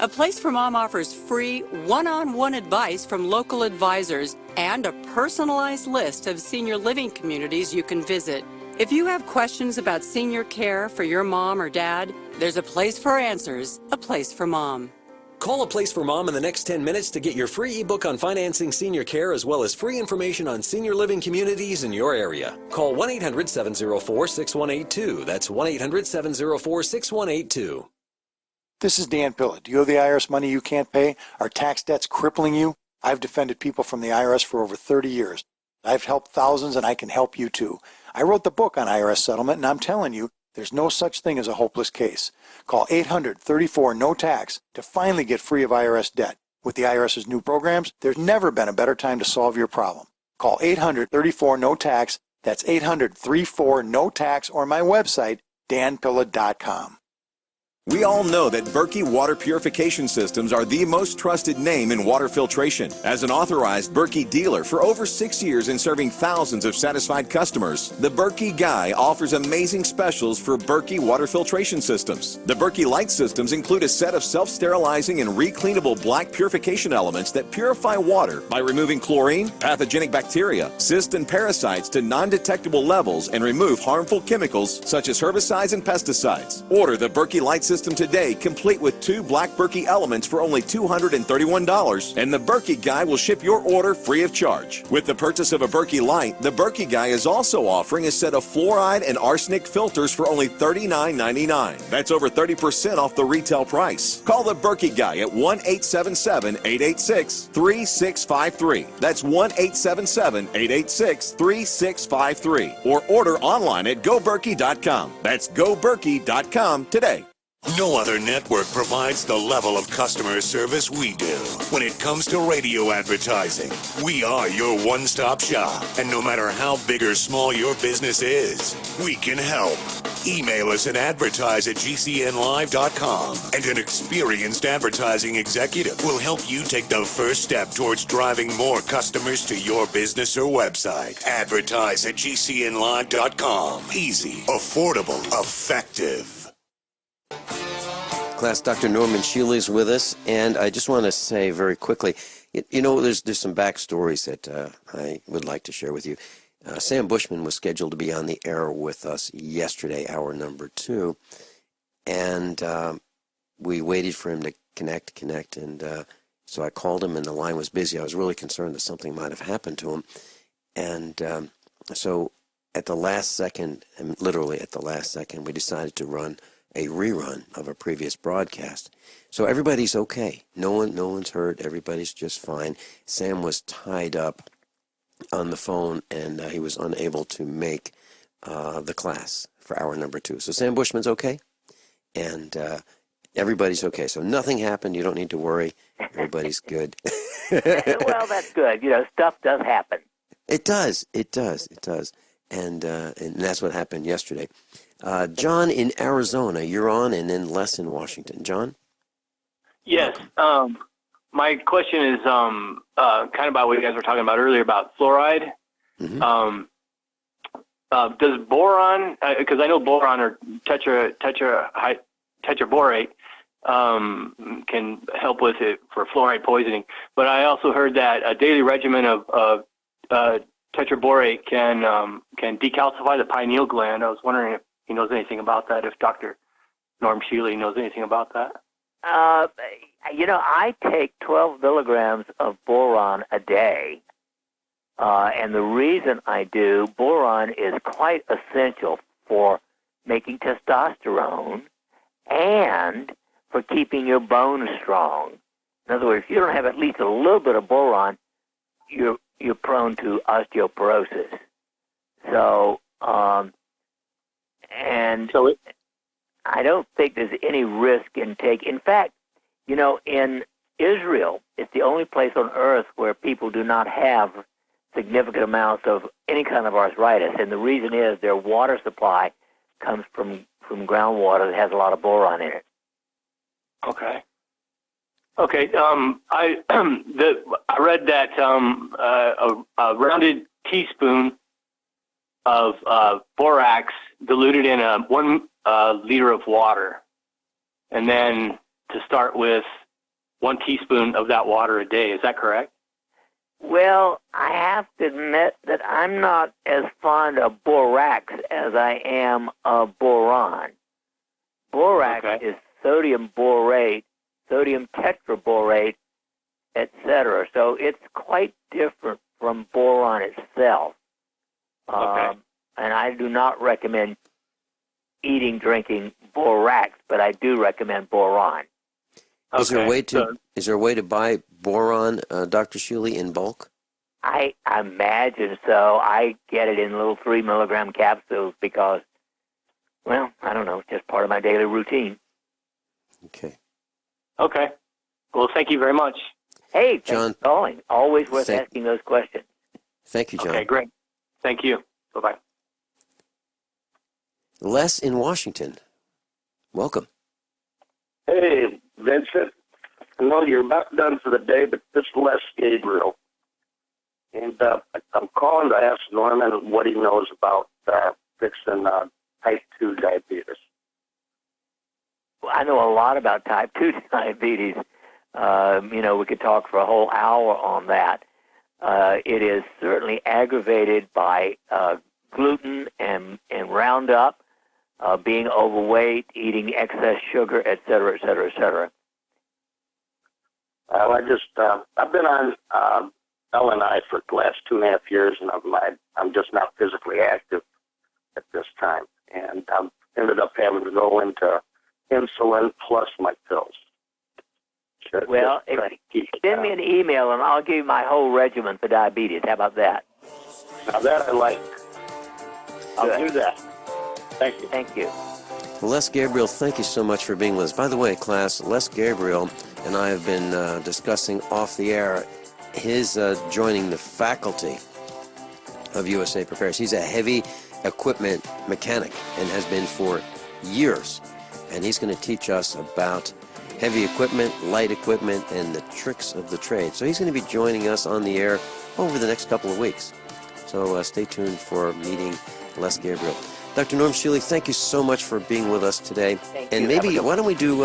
A Place for Mom offers free one-on-one advice from local advisors and a personalized list of senior living communities you can visit. If you have questions about senior care for your mom or dad, there's a place for answers, A Place for Mom. Call A Place for Mom in the next 10 minutes to get your free ebook on financing senior care as well as free information on senior living communities in your area. Call 1-800-704-6182. That's 1-800-704-6182. This is Dan Pilla. Do you owe the IRS money you can't pay? Are tax debts crippling you? I've defended people from the IRS for over 30 years. I've helped thousands and I can help you too. I wrote the book on IRS settlement and I'm telling you, there's no such thing as a hopeless case. Call 800-34-NO-TAX to finally get free of IRS debt. With the IRS's new programs, there's never been a better time to solve your problem. Call 800-34-NO-TAX. That's 800-34-NO-TAX or my website, danpilla.com. We all know that Berkey water purification systems are the most trusted name in water filtration. As an authorized Berkey dealer for over 6 years and serving thousands of satisfied customers, the Berkey Guy offers amazing specials for Berkey water filtration systems. The Berkey Light systems include a set of self-sterilizing and recleanable black purification elements that purify water by removing chlorine, pathogenic bacteria, cysts, and parasites to non-detectable levels and remove harmful chemicals such as herbicides and pesticides. Order the Berkey Light system today, complete with 2 black Berkey elements for only $231, and the Berkey Guy will ship your order free of charge. With the purchase of a Berkey Light, the Berkey Guy is also offering a set of fluoride and arsenic filters for only $39.99. That's over 30% off the retail price. Call the Berkey Guy at 1-877-886-3653. That's 1-877-886-3653. Or order online at goberkey.com. That's goberkey.com today. No other network provides the level of customer service we do. When it comes to radio advertising, we are your one-stop shop. And no matter how big or small your business is, we can help. Email us at advertise@gcnlive.com, and an experienced advertising executive will help you take the first step towards driving more customers to your business or website. Advertise@gcnlive.com. Easy, affordable, effective. Class, Dr. Norman Shealy is with us, and I just want to say very quickly, there's some backstories that I would like to share with you. Sam Bushman was scheduled to be on the air with us yesterday, hour number 2, and we waited for him to connect, and so I called him, and the line was busy. I was really concerned that something might have happened to him, and so at the last second, and literally at the last second, we decided to run a rerun of a previous broadcast. So everybody's okay. No one's hurt. Everybody's just fine. Sam was tied up on the phone, and he was unable to make the class for hour number 2. So Sam Bushman's okay, and everybody's okay. So nothing happened. You don't need to worry. Everybody's good. Well, that's good. Stuff does happen. It does. And that's what happened yesterday. John in Arizona, you're on, and then Les in Washington. John? Yes. My question is kind of about what you guys were talking about earlier about fluoride. Mm-hmm. Does boron, because I know boron or tetraborate can help with it for fluoride poisoning, but I also heard that a daily regimen of tetraborate can decalcify the pineal gland. I was wondering if he knows anything about that, if Dr. Norm Shealy knows anything about that. I take 12 milligrams of boron a day, and the reason I do, boron is quite essential for making testosterone and for keeping your bones strong. In other words, if you don't have at least a little bit of boron, you're prone to osteoporosis. So, I don't think there's any risk in taking. In fact, in Israel, it's the only place on earth where people do not have significant amounts of any kind of arthritis, and the reason is their water supply comes from groundwater that has a lot of boron in it. Okay. I read that a rounded teaspoon of borax diluted in 1 liter of water, and then to start with 1 teaspoon of that water a day. Is that correct? Well, I have to admit that I'm not as fond of borax as I am of boron. Borax is sodium borate, sodium tetraborate, etc. So it's quite different from boron itself. And I do not recommend drinking borax, but I do recommend boron. Is there a way to buy boron, Dr. Shealy, in bulk? I imagine so. I get it in little 3 milligram capsules because, well, I don't know, it's just part of my daily routine. Okay. Well, thank you very much. Hey, John, thanks for calling. Always worth asking those questions. Thank you, John. Okay, great. Thank you. Bye-bye. Les in Washington, welcome. Hey, Vincent. I know you're about done for the day, but this is Les Gabriel. And I'm calling to ask Norman what he knows about fixing type 2 diabetes. Well, I know a lot about type 2 diabetes. We could talk for a whole hour on that. It is certainly aggravated by gluten and Roundup, being overweight, eating excess sugar, et cetera, et cetera, et cetera. Well, I've been on LNI for the last 2.5 years, and I'm just not physically active at this time. And I've ended up having to go into insulin plus my pills. Well, send me an email, and I'll give you my whole regimen for diabetes. How about that? Now that I like. I'll do that. Thank you. Thank you. Well, Les Gabriel, thank you so much for being with us. By the way, class, Les Gabriel and I have been discussing off the air his joining the faculty of USA Prepares. He's a heavy equipment mechanic and has been for years. And he's going to teach us about heavy equipment, light equipment, and the tricks of the trade. So he's going to be joining us on the air over the next couple of weeks. So stay tuned for meeting Les Gabriel. Dr. Norm Shealy, thank you so much for being with us today. Thank and you. maybe, why don't we do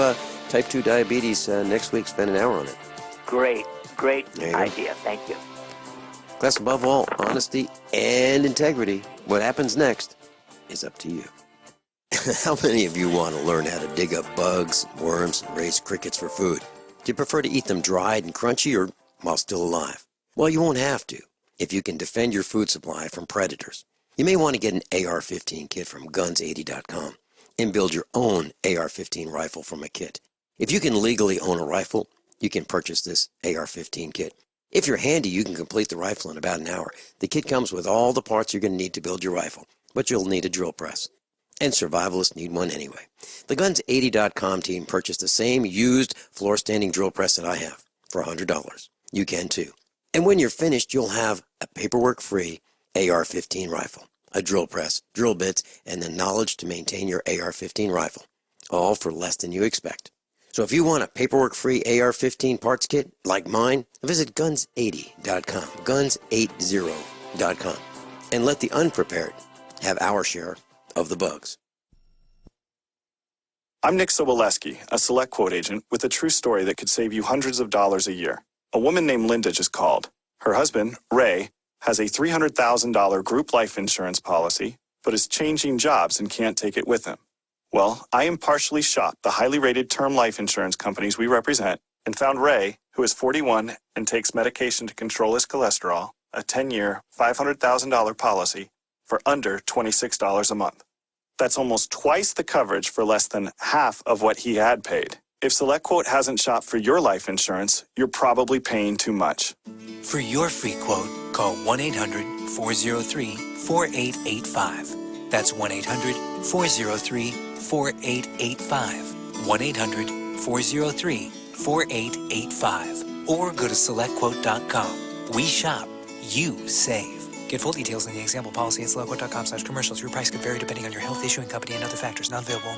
type 2 diabetes next week, spend an hour on it. Great idea. Thank you. Class, above all, honesty and integrity. What happens next is up to you. How many of you want to learn how to dig up bugs, worms, and raise crickets for food? Do you prefer to eat them dried and crunchy or while still alive? Well, you won't have to if you can defend your food supply from predators. You may want to get an AR-15 kit from guns80.com and build your own AR-15 rifle from a kit. If you can legally own a rifle, you can purchase this AR-15 kit. If you're handy, you can complete the rifle in about an hour. The kit comes with all the parts you're going to need to build your rifle, but you'll need a drill press. And survivalists need one anyway. The Guns80.com team purchased the same used floor-standing drill press that I have for $100. You can too. And when you're finished, you'll have a paperwork-free AR-15 rifle, a drill press, drill bits, and the knowledge to maintain your AR-15 rifle, all for less than you expect. So if you want a paperwork-free AR-15 parts kit like mine, visit Guns80.com, Guns80.com, and let the unprepared have our share of the bugs. I'm Nick Soboleski, a Select Quote agent with a true story that could save you hundreds of dollars a year. A woman named Linda just called. Her husband, Ray, has a $300,000 group life insurance policy, but is changing jobs and can't take it with him. Well, I impartially shopped the highly rated term life insurance companies we represent and found Ray, who is 41 and takes medication to control his cholesterol, a 10-year, $500,000 policy for under $26 a month. That's almost twice the coverage for less than half of what he had paid. If SelectQuote hasn't shopped for your life insurance, you're probably paying too much. For your free quote, call 1-800-403-4885. That's 1-800-403-4885. 1-800-403-4885. Or go to SelectQuote.com. We shop, you save. Get full details in the example policy at SelectQuote.com/commercials. Your price could vary depending on your health, issue, and company and other factors not available.